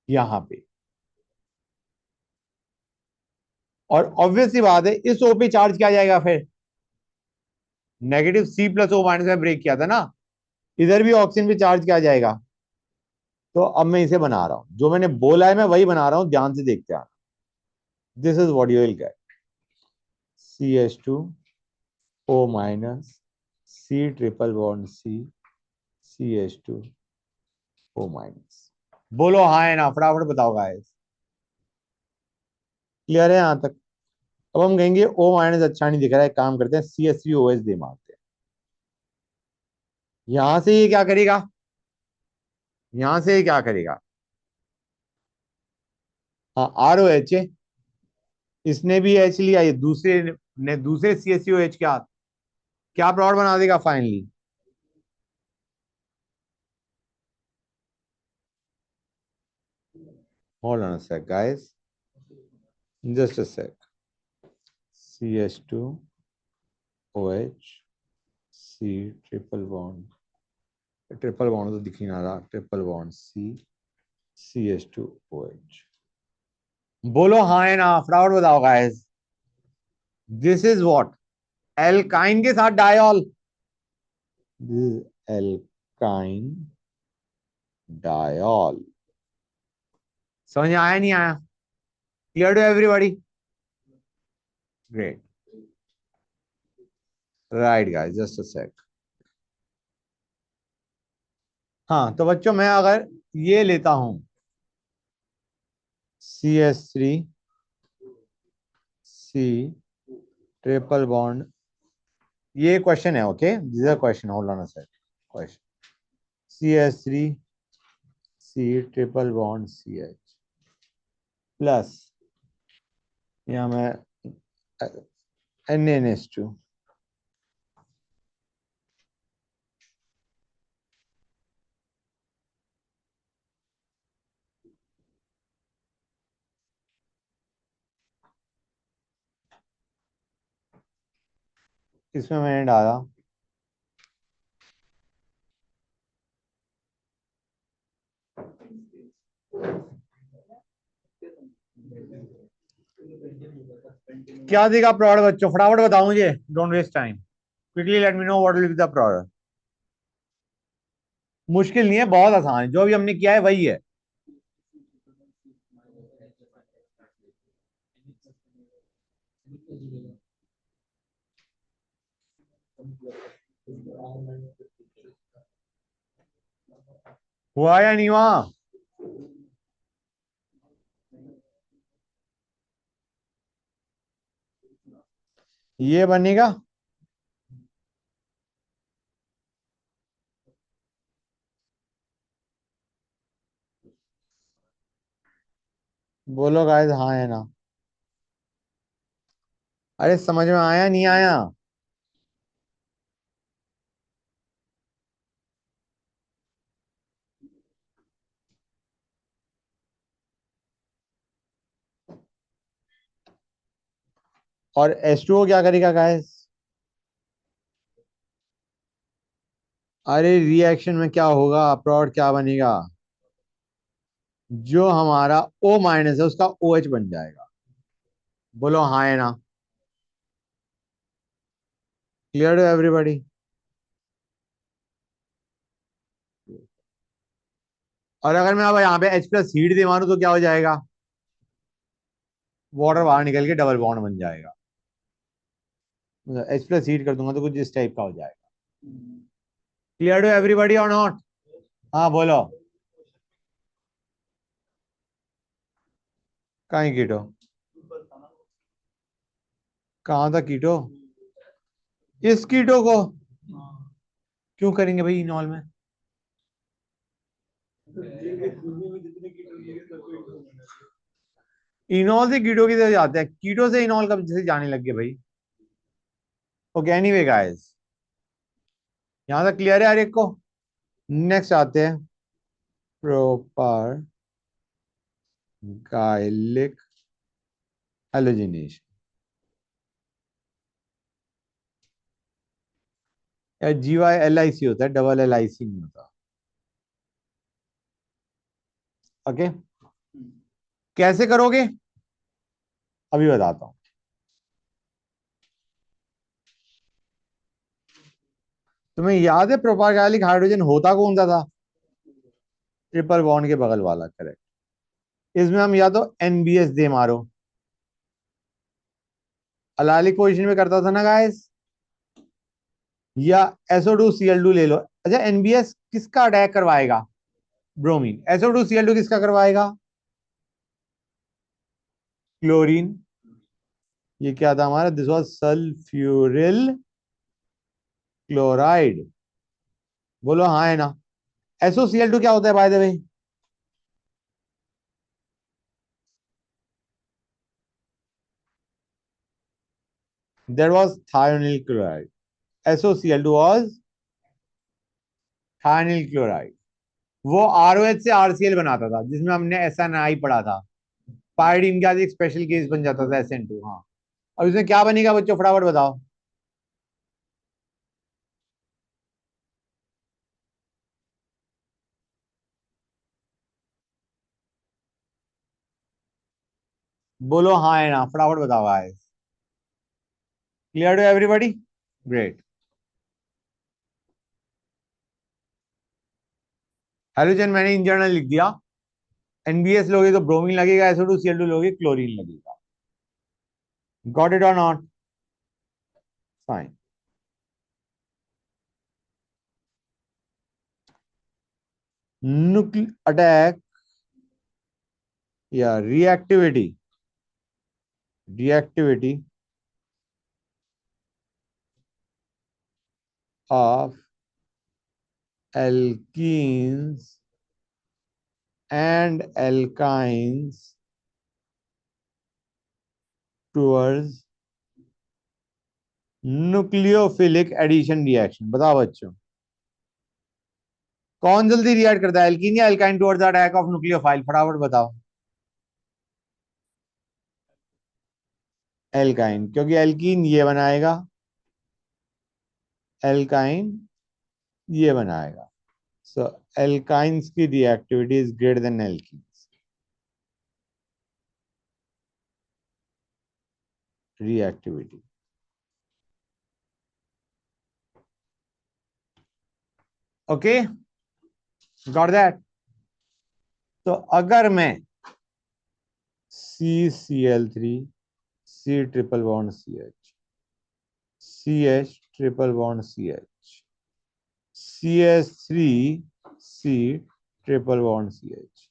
यहां पे, और ऑब्वियस सी बात है इस ओ पे चार्ज क्या जाएगा फिर, negative C plus O minus में ब्रेक किया था ना, इधर भी ऑक्सीजन पे चार्ज क्या जाएगा। तो अब मैं इसे बना रहा हूं, जो मैंने बोला है मैं वही बना रहा हूं, ध्यान से देखते हैं। This is what you will gate, CH2O minus, C triple bond C, CH2O minus. बोलो हाँ है ना, फटाफट बताओ गाइस, क्लियर है यहां तक। अब हम कहेंगे O माइनस अच्छा नहीं दिख रहा है, काम करते हैं CH3OH दे मारते हैं। यहां से ये क्या करेगा, यहां से ये क्या करेगा, हाँ ROH, इसने भी H लिया, ये दूसरे ने दूसरे CH3OH क्या क्या प्लॉट बना देगा finally. Hold on a sec guys, just a sec, CH2OH, C triple bond तो दिख ही ना रहा, ट्रिपल बॉन्ड C, CH2OH। बोलो हाँ है ना, फटाफट बताओ guys. This is what, alkyne के साथ डायॉल, दिस एल्काइन डायॉल। समझ में आया नहीं आया, clear to everybody, great, right guys, just a sec. हाँ तो बच्चों मैं अगर ये लेता हूं CH3C ट्रिपल बॉन्ड, ये क्वेश्चन है, okay this is a question, hold on a sec, question CH3C triple bond CH plus, यहाँ मैं NaNH2, इसमें मैंने डाला क्या देगा प्रोडक्ट बच्चों, फटाफट बताओ मुझे, don't waste time, quickly let me know what will be the product. मुश्किल नहीं है, बहुत आसान है, जो भी हमने किया है वही है। हुआ या नहीं हुआ, ये बनेगा, बोलो गाइस हाँ है ना, अरे समझ में आया नहीं आया, और H2O क्या करेगा गाइस, अरे रिएक्शन में क्या होगा, प्रोडक्ट क्या बनेगा, जो हमारा O माइनस है उसका OH बन जाएगा। बोलो हाँ है ना, क्लियर टू एवरीबॉडी। और अगर मैं अब यहाँ पे H प्लस हीट दे मारूं तो क्या हो जाएगा, वाटर बाहर निकल के डबल बॉन्ड बन जाएगा, H प्लस हीट कर दूंगा तो कुछ इस टाइप का हो जाएगा। क्लियर टू एवरीबॉडी और नॉट, हाँ बोलो, कहाँ है कीटो, कहाँ था कीटो, इस कीटो को क्यों करेंगे भाई इनॉल में, इनॉल से कीटो की तरह जाते हैं, कीटो से इनॉल कब से जाने लग गए भाई। ओके एनीवे गाइस, यहां तक क्लियर है हर एक को। नेक्स्ट आते हैं, प्रोपर गायलिक हेलोजिनेशन, या GYLIC होता है, डबल LIC नहीं होता, ओके। कैसे करोगे अभी बताता हूं, तुम्हें याद है प्रोपागैलिक हाइड्रोजन होता कौन सा था? ट्रिपल बॉन्ड के बगल वाला, करेक्ट। इसमें हम या तो एनबीएस दे मारो, अलालिक पोजीशन में करता था ना गाइस, या SO2 Cl2 ले लो। अच्छा, एनबीएस किसका अटैक करवाएगा? ब्रोमीन। SO2 Cl2 किसका करवाएगा? क्लोरीन। ये क्या था हमारा? This was sulphuryl chloride. बोलो हाँ है ना? SOCl2 क्या होता है by the way? That was thionyl chloride. SOCl2 was thionyl chloride. वो ROH से RCl बनाता था, जिसमें हमने SNI पढ़ा था। पायोडीन के बाद एक स्पेशल केस बन जाता था, SN2। हाँ, और इसमें क्या बनेगा बच्चों, फटाफट बताओ। बोलो हाँ है ना, फटाफट बताओ guys. Clear to everybody? Great. Halogen मैंने इन जनरल लिख दिया। एनबीएस लोगे तो ब्रोमीन लगेगा, SO2 Cl2 लोगे क्लोरीन लगेगा। गॉट इट और नॉट? फाइन। न्यूक्लियर अटैक या reactivity, reactivity of alkenes and alkynes towards nucleophilic addition reaction. बताओ बच्चों, कौन जल्दी रिएक्ट करता है, एल्कीन या alkyne towards the attack of nucleophile? फटाफट बताओ। एल्काइन, क्योंकि एल्कीन ये बनाएगा, एल्काइन ये बनाएगा। सो एल्काइंस की reactivity is greater than alkenes. Reactivity, okay, got that? तो अगर मैं CCl3, C triple bond CH, CH triple bond CH, CH3, C triple bond CH,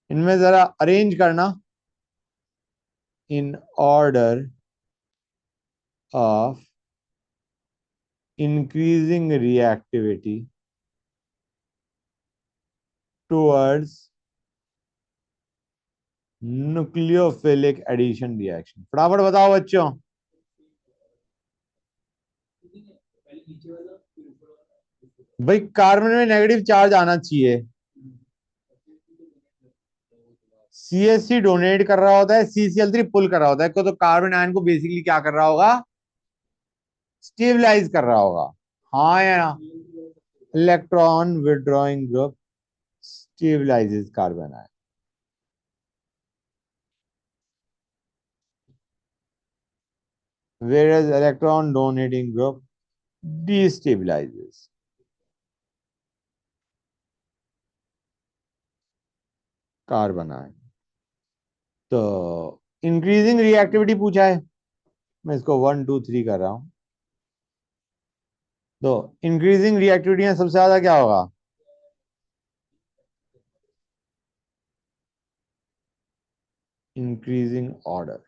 इनमें जरा अरेंज करना in order of increasing reactivity towards nucleophilic addition reaction. फटाफट बताओ बच्चों। पहले नीचे वाला फिर ऊपर वाला। भाई कार्बन में नेगेटिव चार्ज आना चाहिए। CH3 डोनेट कर रहा होता है, CCl3 पुल कर रहा होता है, तो कार्बन आयन को बेसिकली क्या कर रहा होगा? स्टेबलाइज कर रहा होगा। हाँ या ना? Electron withdrawing group stabilises carbon ion, whereas electron donating group destabilizes carbon ion. तो इंक्रीजिंग रिएक्टिविटी पूछा है, मैं इसको 1 2 3 कर रहा हूं। तो इंक्रीजिंग रिएक्टिविटी में सबसे ज्यादा क्या होगा? Increasing order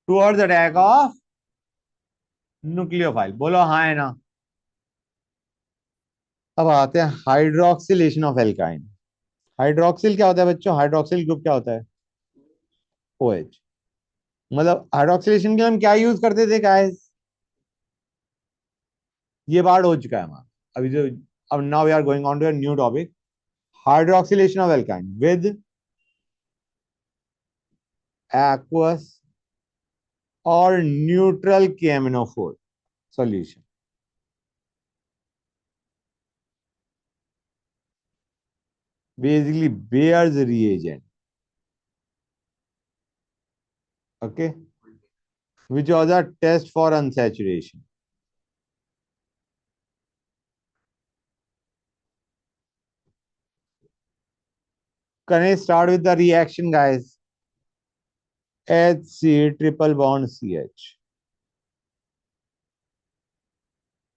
towards attack of nucleophile. बोलो हाँ है ना? अब आते हैं हाइड्रोक्सिलेशन ऑफ एल्काइन। हाइड्रोक्सिल क्या होता है बच्चों? हाइड्रोक्सिल ग्रुप क्या होता है? OH। मतलब हाइड्रोक्सिलेशन के लिए हम क्या यूज करते थे गाइस? ये पार्ट हो चुका है हमारा अभी जो। अब now we are going on to a new topic, hydroxylation of alkyne with aqueous और neutral KMnO4 solution. Basically Baeyer's reagent, okay, which was a test for unsaturation. करें start with the reaction guys. HC triple bond CH,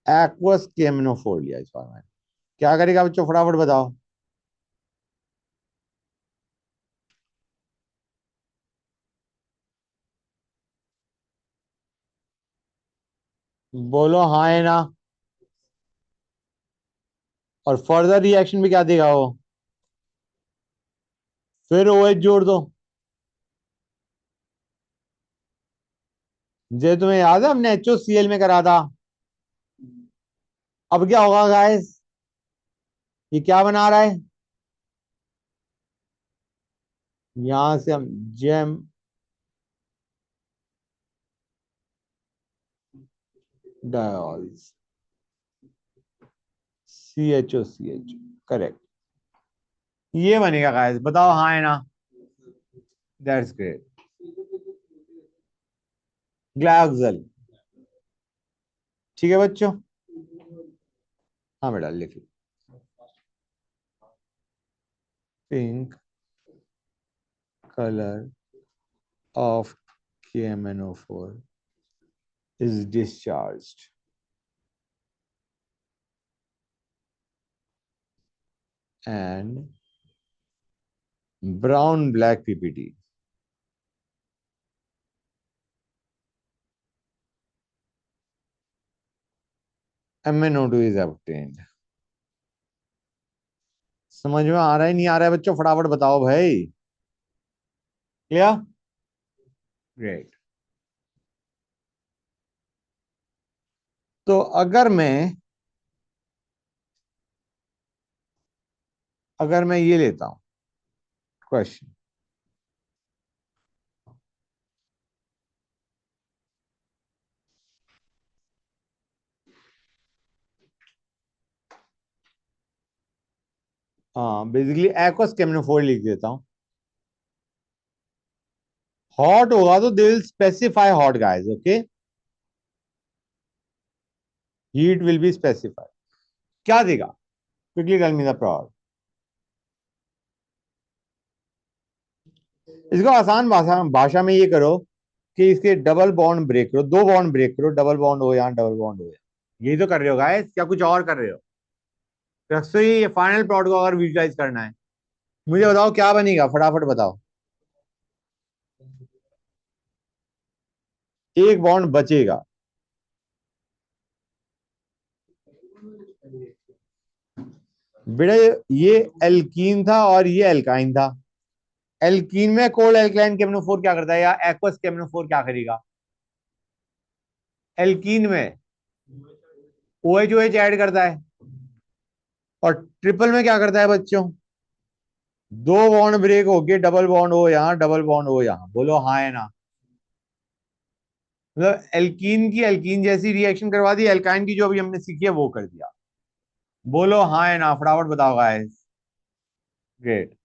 aqueous केमिनोफोर लिया इस बार मैंने. क्या करेगा बच्चों, फटाफट बताओ. बोलो हाँ है ना. और फर्दर रिएक्शन भी क्या देगा वो, फिर OH जोड़ दो. जे तुम्हें याद है हमने HOCl में करा था. अब क्या होगा गाइस, ये क्या बना रहा है, यहां से हम जेम डायोल्स CHOCH. करेक्ट, ये बनेगा गाइस. बताओ हाँ है ना. That's great. ग्लाइकोजल. ठीक है बच्चों. हाँ बेटा लिख लो. Pink colour of KMNO4 is discharged and brown black PPT. MnO2 is obtained. समझ में आ रहा है नहीं आ रहा है बच्चों, फटाफट बताओ भाई. क्लियर. ग्रेट. तो अगर मैं ये लेता हूं क्वेश्चन, हाँ बेसिकली एक्वस केमिनोफोर लिख देता हूं. हॉट होगा तो they will specify hot guys. Okay, heat will be specified. क्या देगा, quickly tell me the problem. इसको आसान भाषा भाषा में ये करो कि इसके डबल बॉन्ड ब्रेक करो, दो बॉन्ड ब्रेक करो, डबल बॉन्ड हो यहाँ, डबल बॉन्ड हो यहाँ. यही तो कर रहे हो गाइस, क्या कुछ और कर रहे हो. तो ये फाइनल प्लॉट को अगर विजुलाइज करना है, मुझे बताओ क्या बनेगा, फटाफट बताओ. एक बॉन्ड बचेगा. बेटा ये एल्कीन था और ये एल्काइन था. एल्कीन में कोल्ड एल्कलाइन केमिनोफोर क्या करता है, या एक्वस केमिनोफोर क्या करेगा. एल्कीन में OH ऐड करता है, और ट्रिपल में क्या करता है बच्चों, दो बॉन्ड ब्रेक होके डबल बॉन्ड हो यहाँ, डबल बॉन्ड हो यहाँ. बोलो हाँ है ना. मतलब एल्कीन की एल्कीन जैसी रिएक्शन करवा दी, एल्काइन की जो अभी हमने सीखी है वो कर दिया. बोलो हाँ है ना, फटाफट बताओ guys. Great.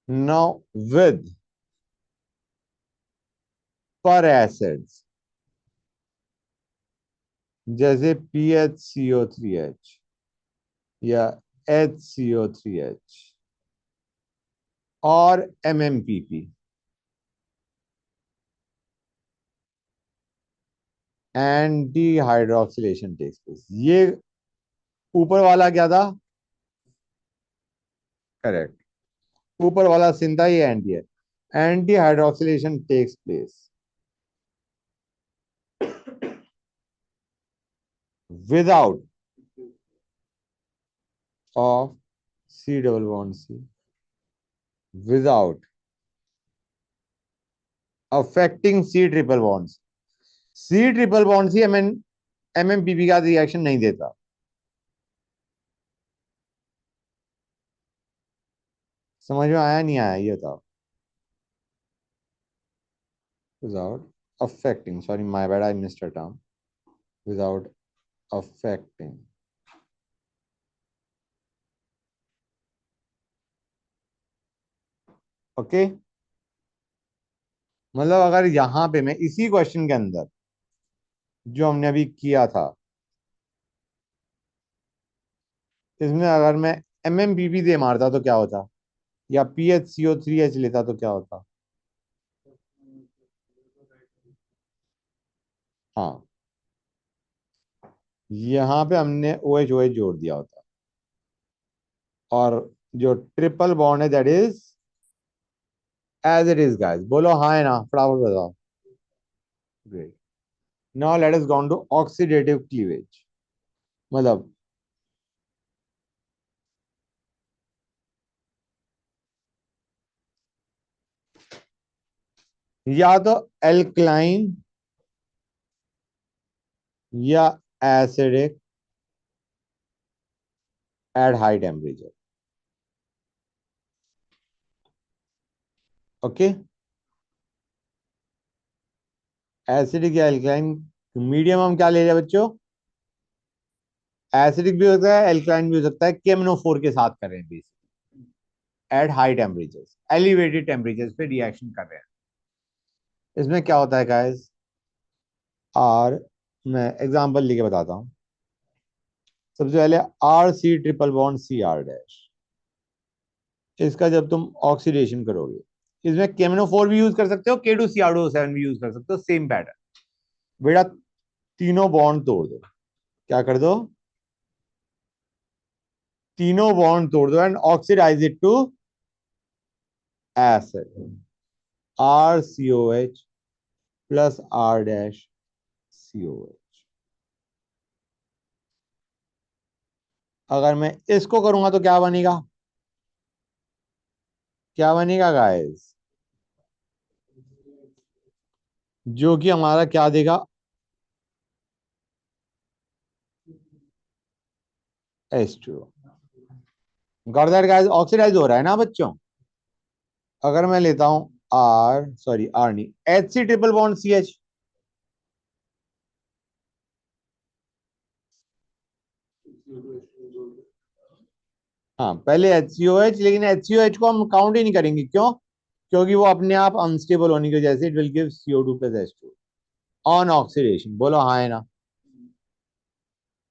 Now with peracids जैसे PHCO3H या HCO3H और MMPP, anti hydroxylation takes place. ये ऊपर वाला क्या था, करेक्ट. ऊपर वाला सिन था, ये एंटी है. Anti hydroxylation takes place without of C double bond C, without affecting C triple bonds. C triple bond C MMPP का रिएक्शन नहीं देता. समझ में आया नहीं आया ये बताओ. Without affecting, sorry my bad, I missed a term. Without affecting okay. मतलब अगर यहां पे मैं इसी क्वेश्चन के अंदर जो हमने अभी किया था, इसमें अगर मैं MMPP दे मारता तो क्या होता, या PHCO3H लेता तो क्या होता? हाँ, यहाँ पे हमने OH OH जोड़ दिया होता, और जो ट्रिपल बॉन्ड है that is as it is guys. बोलो हाँ है ना, फटाफट बताओ। Great. Now let us go to oxidative cleavage. मतलब या तो एल्कलाइन या acidic at high temperature. Okay, acidic या एल्कलाइन। मीडियम हम क्या ले रहे हैं बच्चों? एसिडिक भी हो सकता है, एल्कलाइन भी हो सकता है, KMNO4 के साथ कर रहे हैं basically at high temperatures, elevated temperatures पे रिएक्शन कर रहे हैं। इसमें क्या होता है गाइस, आर, मैं एग्जांपल लेके बताता हूँ। सबसे पहले RC triple bond CR dash, इसका जब तुम ऑक्सीडेशन करोगे, इसमें KMNO4 भी यूज कर सकते हो, K2CR7 भी यूज कर सकते हो, सेम पैटर्न। बेटा तीनों बॉन्ड तोड़ दो। क्या कर दो? तीनों बॉन्ड तोड़ दो and oxidize it to acid, RCOH plus R dash COH। अगर मैं इसको करूंगा तो क्या बनेगा? क्या बनेगा गाइस? जो कि हमारा क्या देगा? H2O। Got that guys? Oxidise हो रहा है ना बच्चों? अगर मैं लेता हूं R नहीं, HC ट्रिपल बॉन्ड CH। हाँ, पहले HCOH, लेकिन HCOH को हम काउंट ही नहीं करेंगे। क्यों? क्योंकि वो अपने आप अनस्टेबल होने की वजह से it will give CO2 plus H2 on oxidation. बोलो हाँ है ना?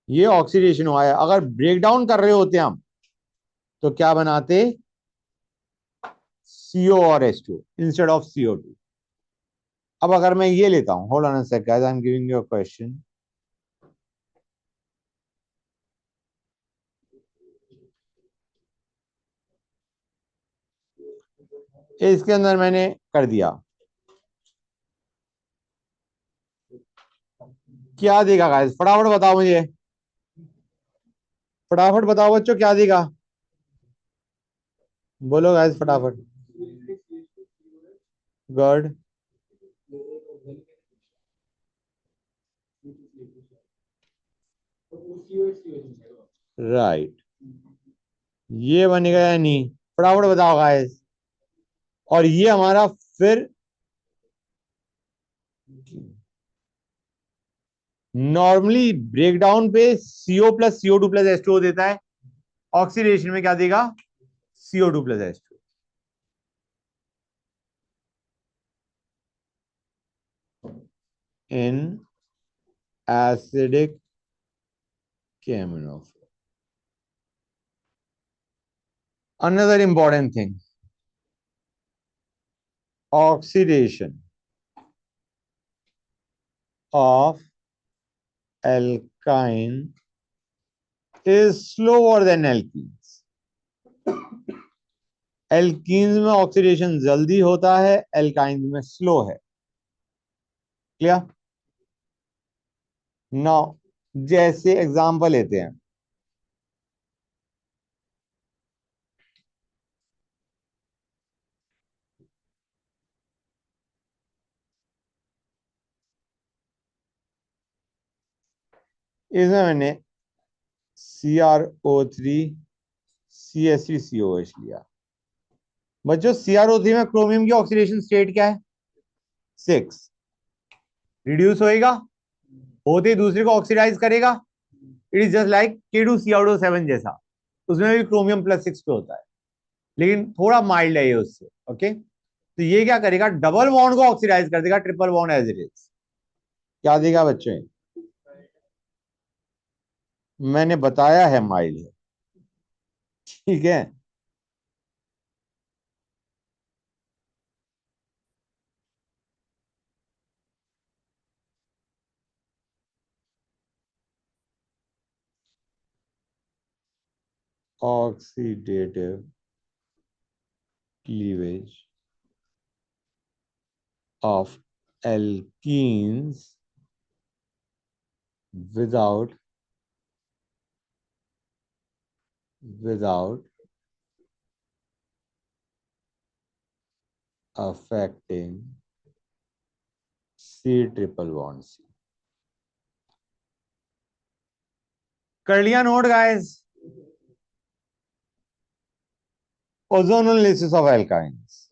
ये ऑक्सीडेशन हुआ है। अगर ब्रेक डाउन कर रहे होते हम तो क्या बनाते? CO और H2 इंस्टेड ऑफ CO2। अब अगर मैं ये लेता हूं, hold on a second guys, I am giving you a question. इसके अंदर मैंने कर दिया, क्या देगा गाइस? फटाफट बताओ मुझे, फटाफट बताओ बच्चों, क्या देगा? बोलो गाइस फटाफट। गुड। राइट, ये बनेगा या नहीं? फटाफट बताओ गाइस। और ये हमारा फिर नॉर्मली ब्रेकडाउन पे CO plus CO2 plus H2O देता है, ऑक्सीडेशन में क्या देगा? CO2 plus H2। In acidic KMNO4। Another important thing, oxidation of alkyne is slower than alkenes। Alkenes में ऑक्सीडेशन जल्दी होता है, एल्काइंस में स्लो है। क्लियर? नाउ जैसे एग्जांपल लेते हैं, इसमें मैंने CrO3 CH3COH लिया। बच्चों CrO3 में क्रोमियम की ऑक्सीडेशन स्टेट क्या है? 6। रिड्यूस होएगा, होते ही दूसरे को ऑक्सीडाइज करेगा। It is just like K2CrO7 जैसा, उसमें भी क्रोमियम +6 पे होता है, लेकिन थोड़ा माइल्ड है ये उससे। ओके, तो ये क्या करेगा? डबल बॉन्ड को ऑक्सीडाइज कर देगा, triple bond as it is. क्या देगा बच्चों? मैंने बताया है माइल्ड है। ठीक है। Oxidative cleavage of alkenes without without affecting C triple bond C। कर लिया note guys? Ozonolysis of alkynes.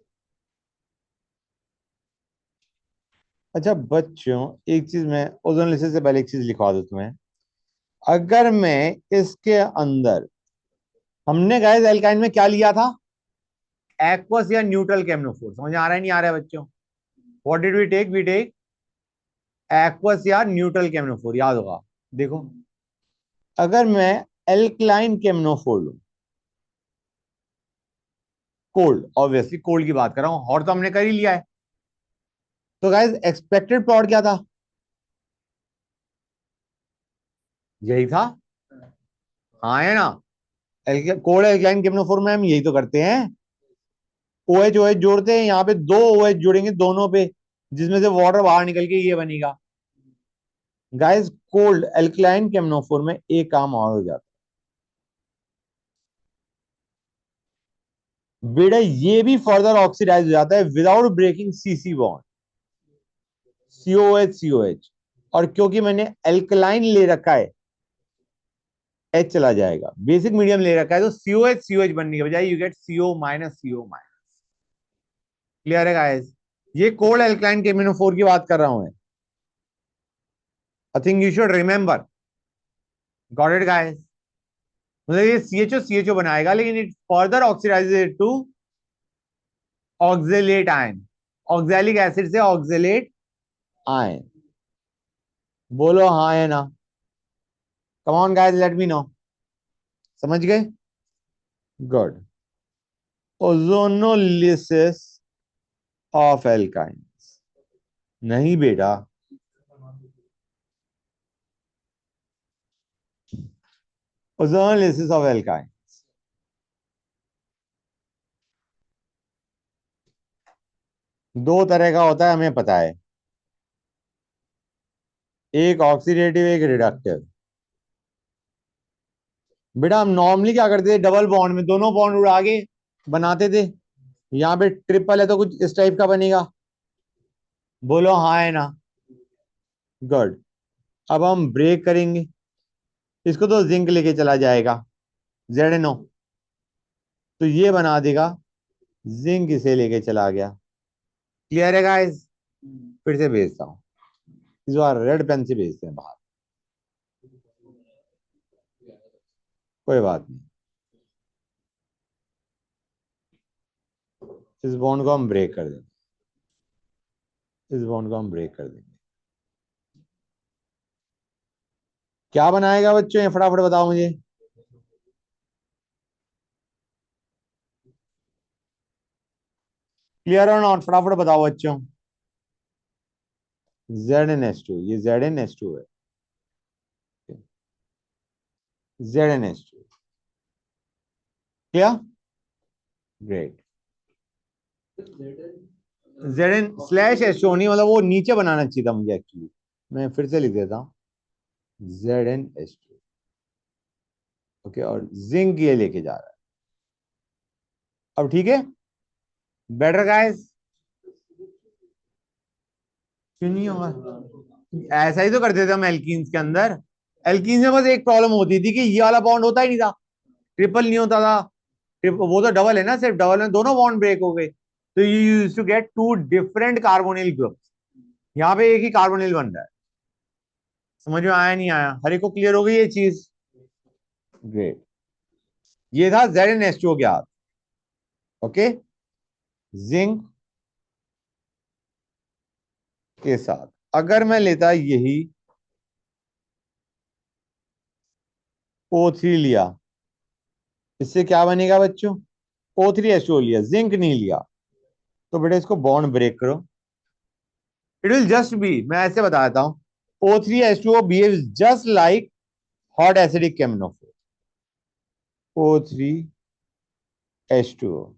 अच्छा बच्चों, एक चीज मैं ओजोनोलिसिस से पहले एक चीज लिखवा दूं तुम्हें। अगर मैं इसके अंदर, हमने गाइस एल्काइन में क्या लिया था? एक्वस या न्यूट्रल केमनोफोर। समझ आ रहा है नहीं आ रहा है बच्चों? What did we take aqueous या न्यूट्रल केमनोफोर, याद होगा। देखो, अगर मैं एल्कलाइन केमनोफोर लूं, कोल्ड, ऑब्वियसली कोल्ड की बात कर रहा हूं, हॉट तो हमने कर ही लिया है। तो गाइस एक्सपेक्टेड प्लॉट क्या था? यही था। हाँ है ना? कोल्ड एल्कलाइन केमनोफोर में हम यही तो करते हैं। OH जोड़ते हैं, यहाँ पे दो OH जोड़ेंगे दोनों पे, जिसमें से वाटर बाहर निकल के ये बनेगा। गाइस कोल्ड एल्कलाइन केमनोफोर में एक काम और हो जाता है बेटा, ये भी फर्दर ऑक्सीडाइज हो जाता है without breaking C C bond, COH। और क्योंकि मैंने एल्कलाइन ले रखा है, H चला जाएगा। बेसिक मीडियम ले रखा है तो COH बनने के बजाय यू गेट CO-CO-। क्लियर है गाइस? ये कोल्ड एल्कलाइन केमिनोफोर की बात कर रहा हूं मैं। I think you should remember. Got it guys? मतलब ये CHO बनाएगा, लेकिन it further oxidises to oxalate ion, oxalic acid से ऑक्जेलेट आयन। बोलो हाँ है ना? Come on guys, let me know. समझ गए? गुड। Ozonolysis of alkynes. नहीं बेटा, ओजोनोलिसिस ऑफ एल्काइन दो तरह का होता है, हमें पता है। एक ऑक्सीडेटिव, एक रिडक्टिव। बेटा हम नॉर्मली क्या करते थे, डबल बॉन्ड में दोनों बॉन्ड उड़ा के बनाते थे। यहाँ पे ट्रिपल है तो कुछ इस टाइप का बनेगा। बोलो हाँ है ना? गुड। अब हम ब्रेक करेंगे, इसको तो जिंक लेके चला जाएगा, ZNO, तो ये बना देगा, जिंक इसे लेके चला गया। क्लियर है गाइस? फिर से भेजता हूँ, इस बार रेड पेन से भेजते हैं बाहर। कोई बात नहीं, इस बॉन्ड को हम ब्रेक कर देंगे, इस बॉन्ड को हम ब्रेक कर देंगे। क्या बनाएगा बच्चों, ये फटाफट बताओ मुझे। क्लियर और नॉट? फटाफट बताओ बच्चों। ZnH2, ये ZnH2 है, ZnH2। क्लियर? ग्रेट। Zn/H2 नहीं, मतलब वो नीचे बनाना चाहिए था मुझे एक्चुअली। मैं फिर से लिख देता हूँ, ZnH2। ओके, और जिंक ये लेके जा रहा है। अब ठीक है? Better guys? क्यों नहीं होगा? ऐसा ही तो करते थे हम एल्कीन्स के अंदर। एल्कीन्स में बस एक प्रॉब्लम होती थी कि ये वाला बॉन्ड होता ही नहीं था, ट्रिपल नहीं होता था। वो तो डबल है ना, सिर्फ डबल में दोनों बॉन्ड ब्रेक हो गए, तो you use to get two different carbonyl groups. यहाँ पे एक ही कार्बोनिल बन रहा है। समझ में आया नहीं आया? हर एक को क्लियर हो गई ये चीज? ग्रेट। ये था ZnH2 ज्ञात। ओके, जिंक के साथ अगर मैं लेता यही O3 लिया, इससे क्या बनेगा बच्चों? O3H2O लिया, जिंक नहीं लिया, तो बेटा इसको बॉन्ड ब्रेक करो। इट विल जस्ट बी, मैं ऐसे बताता हूं, O3H2O behaves just like hot acidic KMnO4, O3H2O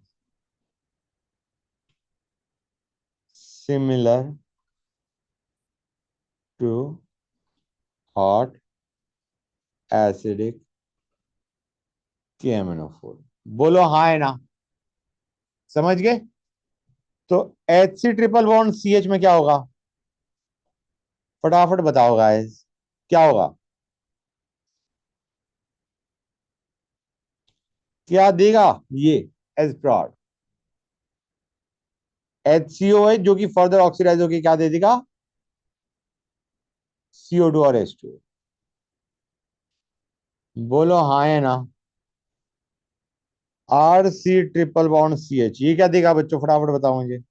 similar to hot acidic KMnO4। बोलो हाँ है ना? समझ गए? तो Hc ट्रिपल बॉन्ड CH में क्या होगा? फटाफट बताओ गाइस, क्या होगा? क्या देगा ये एज प्रॉड? HCOH जो कि फर्दर ऑक्सीडाइज होकर क्या दे देगा? CO2 और H2O। बोलो हाँ है ना? Rc ट्रिपल बॉन्ड CH ये क्या देगा बच्चों? फटाफट बताओ मुझे।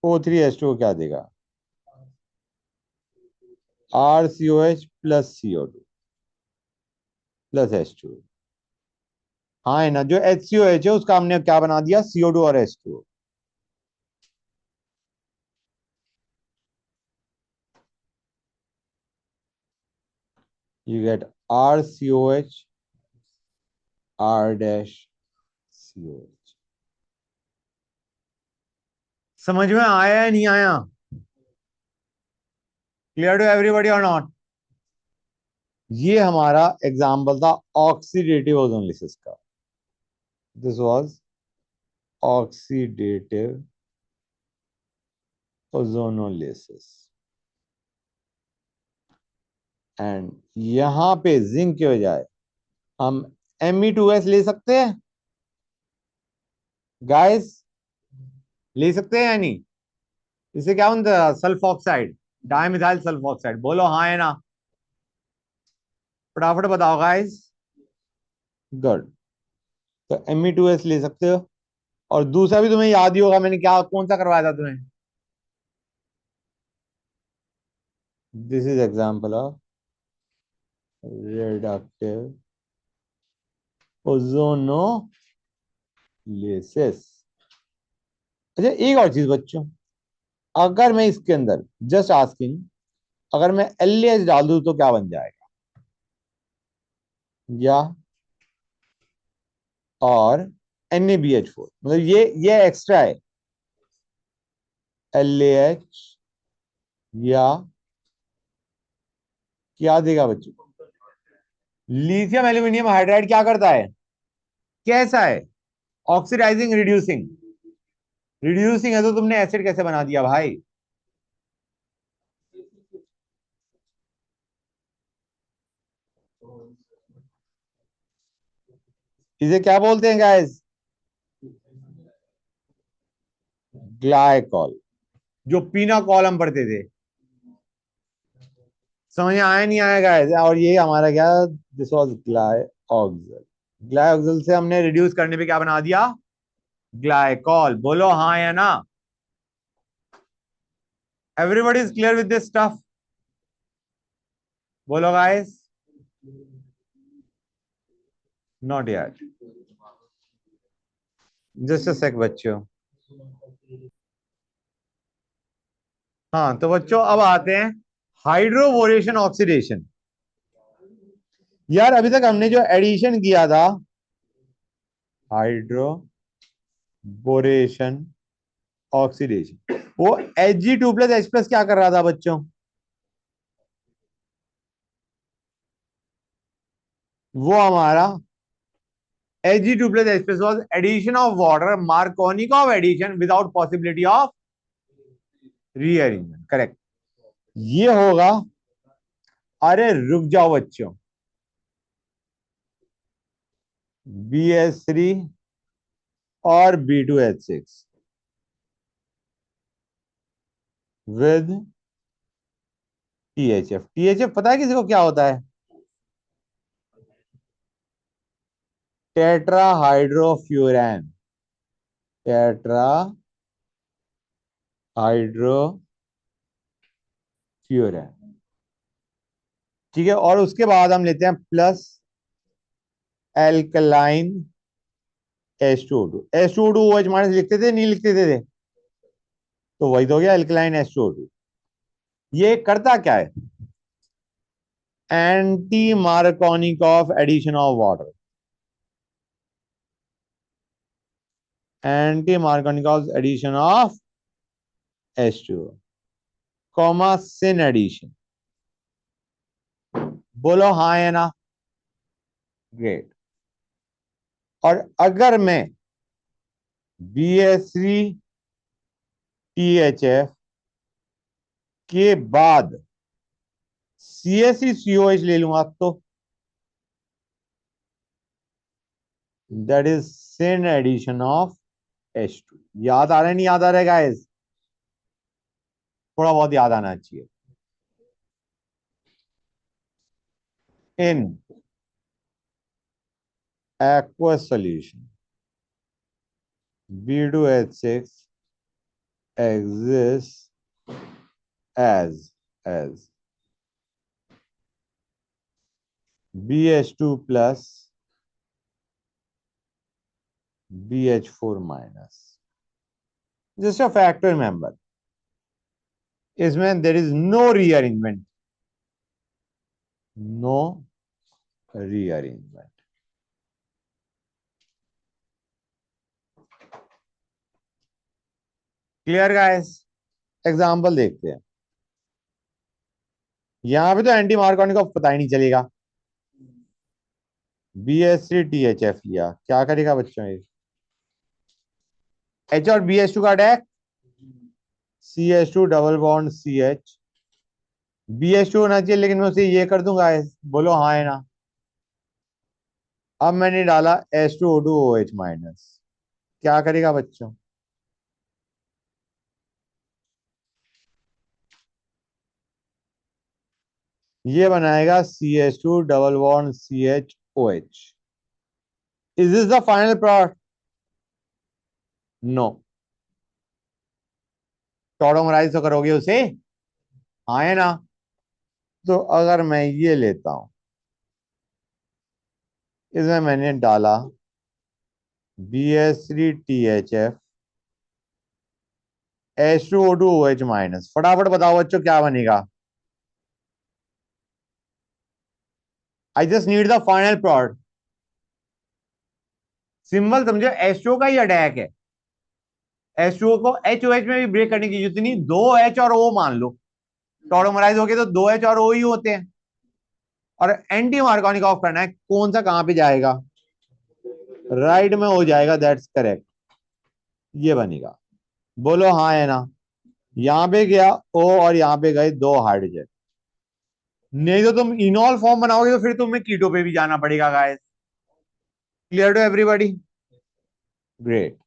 O3H2O क्या देगा? RCOH plus CO2 plus H2O। हाँ है ना? जो HCOH है उसका हमने क्या बना दिया? CO2 और H2O। You get RCOH R dash COH। समझ में आया या नहीं आया? क्लियर टू एवरीबॉडी और नॉट? ये हमारा एग्जाम्पल था ऑक्सीडेटिव ओजोनलिसिस का। This was oxidative ozonolysis. And यहां पे जिंक के बजाय हम Me2S ले सकते हैं गाइस? ले सकते हैं या नहीं? इसे क्या बनता है? Sulphoxide, dimethyl sulphoxide. बोलो हाँ है ना? फटाफट बताओ गाइस। गुड। तो Me2S ले सकते हो। और दूसरा भी तुम्हें याद ही होगा, मैंने क्या कौन सा करवाया था तुम्हें? This is example of reductive ozonolysis. अच्छा एक और चीज बच्चों, अगर मैं इसके अंदर जस्ट आस्किंग, अगर मैं LAH डाल दूं तो क्या बन जाएगा? या और NaBH4, मतलब ये एक्स्ट्रा है। LAH या क्या देगा बच्चों? लिथियम एल्यूमिनियम हाइड्राइड क्या करता है? कैसा है? Oxidising reducing. रिड्यूसिंग है तो तुमने एसिड कैसे बना दिया भाई? इसे क्या बोलते हैं गाइस? ग्लाइकॉल। जो पीना कॉल हम पढ़ते थे। समझ में आया नहीं आया गाइस? और ये हमारा क्या? This was ग्लाइऑक्सल। ग्लाइऑक्सल से हमने रिड्यूस करने पे क्या बना दिया? ग्लाइकॉल। बोलो हाँ या ना? Everybody is clear with this stuff? बोलो guys. Not yet। Just a sec बच्चों। हाँ तो बच्चों अब आते हैं हाइड्रोबोरेशन ऑक्सीडेशन। यार अभी तक हमने जो एडिशन किया था, हाइड्रोबोरेशन ऑक्सीडेशन, वो Hg2+H+ क्या कर रहा था बच्चों? वो हमारा Hg2+H+ was addition of water, Marconic addition without possibility of rearrangement. Correct. ये होगा। अरे रुक जाओ बच्चों। BH3 और B2H6 विद THF। THF पता है किसी को क्या होता है? टेट्रा हाइड्रोफ्यूरैन। टेट्रा हाइड्रोफ्यूरैन। ठीक है, और उसके बाद हम लेते हैं plus alkaline H2O2। H2O2 minus लिखते थे नहीं लिखते थे? तो वही तो हो गया एल्कलाइन H2O2। ये करता क्या है? Anti Markovnikov addition of water, anti Markovnikov addition of H2O, comma syn addition. बोलो हाँ या ना? ग्रेट। और अगर मैं BH3THF के बाद CSCOH ले लूंगा तो that is syn addition of H2। याद आ रहा है नहीं याद आ रहा है गाइस? थोड़ा बहुत याद आना चाहिए। इन aqueous solution B2H6 exists as BH2 plus BH4 minus। Just a fact to remember, इसमें there is no rearrangement, no rearrangement। Clear guys? Example देखते हैं। यहां पे तो एंटी मार्कोनिक का पता ही नहीं चलेगा। BH3THF लिया, क्या करेगा बच्चों ये? H और BH2 का attack, CH2 double bond CH, BH2 होना चाहिए लेकिन मैं उसे ये कर दूंगा। बोलो हाँ है ना? अब मैंने डाला H2O2OH माइनस, क्या करेगा बच्चों? ये बनाएगा CH2 double bond CHOH। Is this the final product? No. Tautomerize तो करोगे उसे, हाँ है ना? तो अगर मैं ये लेता हूं, इसमें मैंने डाला BH3THF H2O2OH माइनस, फटाफट बताओ बच्चों क्या बनेगा? I just need the final product. Symbol समझो, H2O का ही अटैक है। H2O को HOH में भी ब्रेक करने की जरूरत नहीं, दो H और O मान लो, टॉडोमराइज हो गए तो दो H और O ही होते हैं। और एंटी मार्कोनिक ऑफ करना है, कौन सा कहां पे जाएगा? राइट में हो जाएगा, दैट्स करेक्ट। ये बनेगा। बोलो हाँ है ना? यहां पे गया O और यहां पे गए दो हाइड्रोजन। नहीं तो तुम इनॉल फॉर्म बनाओगे तो फिर तुम्हें कीटो पे भी जाना पड़ेगा guys. Clear to everybody? Great.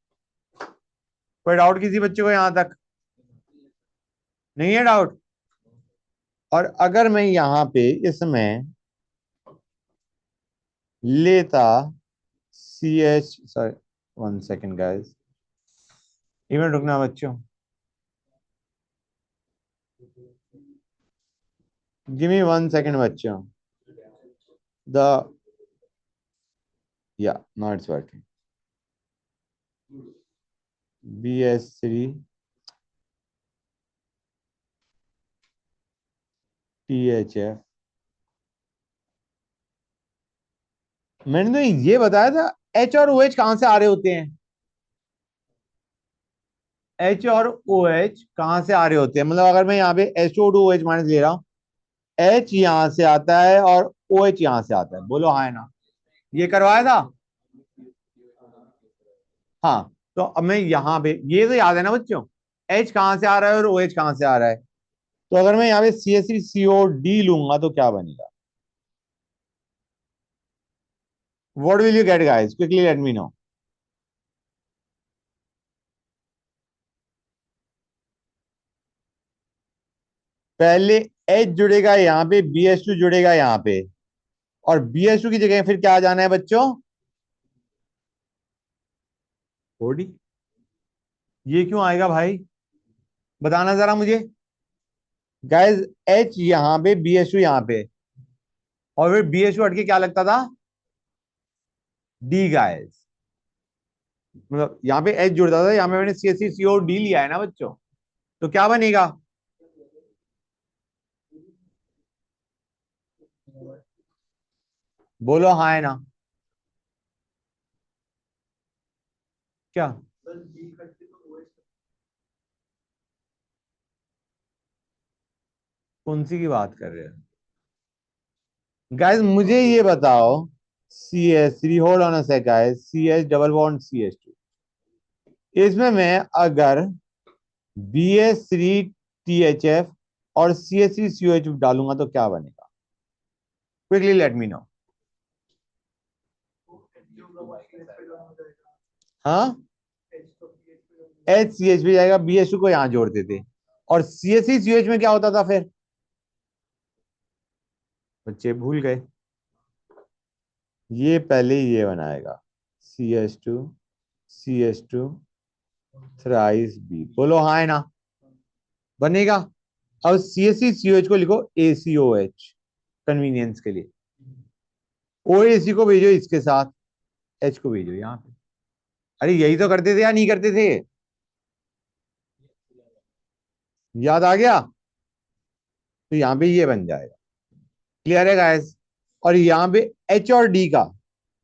कोई डाउट किसी बच्चे को यहां तक? नहीं है डाउट? और अगर मैं यहां पे इसमें लेता CH, sorry 1 second guys, event रुकना बच्चों, गिव मी 1 सेकेंड बच्चों। द या नाउ इट्स वर्किंग। BH3THF मैंने तो ये बताया था H और OH कहां से आ रहे होते हैं? H और OH कहां से आ रहे होते हैं? मतलब अगर मैं यहाँ पे H2O2OH माइनस ले रहा हूं, H यहां से आता है और OH यहां से आता है। बोलो हाँ है ना? ये करवाया था? हाँ। तो अब मैं यहाँ पे, ये तो याद है ना बच्चों, H कहां से आ रहा है और OH कहां से आ रहा है? तो अगर मैं यहाँ पे CH3COD लूंगा तो क्या बनेगा? What will you get guys? Quickly let me no. पहले H जुड़ेगा यहाँ पे, BH2 जुड़ेगा यहाँ पे, और BH2 की जगह फिर क्या आ जाना है बच्चों? OD। ये क्यों आएगा भाई? बताना जरा मुझे। गाइस H यहाँ पे, BH2 यहाँ पे, और फिर BH2 हट के क्या लगता था, डी गाइस। मतलब यहाँ पे H जुड़ता था, यहाँ पे मैंने CH3COD लिया है ना बच्चों, तो क्या बनेगा, बोलो हाँ है ना, क्या, बस बी करके तो OH कौन सी की बात कर रहे हो गाइस, मुझे ये बताओ, CH3, hold on a sec guys, CH double bond CH2, इसमें मैं अगर BH3THF और CH3COH डालूंगा तो क्या बनेगा, quickly let me no. H होगा वो CH पे डाउन हो जाएगा, हाँ, H तो PH पे डाउन हो जाएगा। HCH भी जाएगा, BH2 को यहां जोड़ते थे, और CH3COH में क्या होता था फिर, बच्चे भूल गए, ये पहले ये बनाएगा CH2 थ्राइस बी, बोलो हाँ है ना, बनेगा। अब CH3COH को लिखो ACOH कन्वीनियंस के लिए, OAC को भेजो इसके साथ, H को भेजो यहाँ पे। अरे यही तो करते थे या नहीं करते थे, याद आ गया, तो यहाँ पे ये बन जाएगा, क्लियर है गाइस। और यहाँ पे H और D का,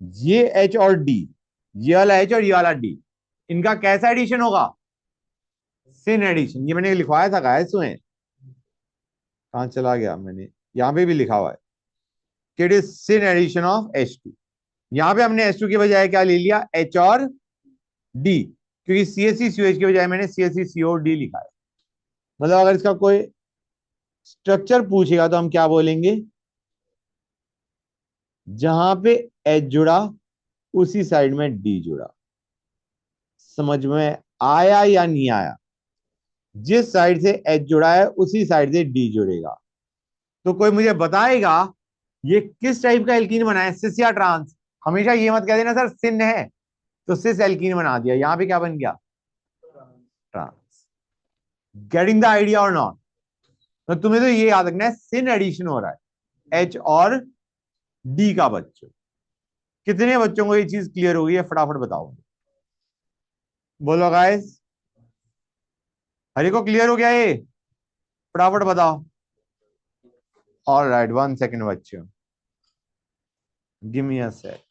ये H और D, ये वाला H और ये वाला D, इनका कैसा एडिशन होगा, सिन एडिशन, ये मैंने लिखवाया था गाइस, सुने, कहाँ चला गया, मैंने यहाँ पे भी लिखा हुआ है कि it is syn addition of H2। यहाँ पे हमने H2 की बजाय क्या ले लिया, H और D, क्योंकि CH3COH की बजाय मैंने CH3COD लिखा है। मतलब अगर इसका कोई स्ट्रक्चर पूछेगा तो हम क्या बोलेंगे, जहां पे H जुड़ा उसी साइड में D जुड़ा, समझ में आया या नहीं आया, जिस साइड से H जुड़ा है उसी साइड से D जुड़ेगा। तो कोई मुझे बताएगा ये किस टाइप का एल्कीन बना है, सिस या ट्रांस, हमेशा ये मत कह देना सर सिन है तो सिस एल्कीन बना दिया, यहां पे क्या बन गया, ट्रांस। गेटिंग द आइडिया और नॉट, तो तुम्हें तो ये याद रखना है सिन एडिशन हो रहा है H और D का। बच्चों, कितने बच्चों को ये चीज क्लियर हो गई है, फटाफट बताओ, बोलो गाइस, हरी को क्लियर हो गया ये, फटाफट बताओ। ऑल राइट, 1 सेकेंड बच्चों, गिव मी अ सेक।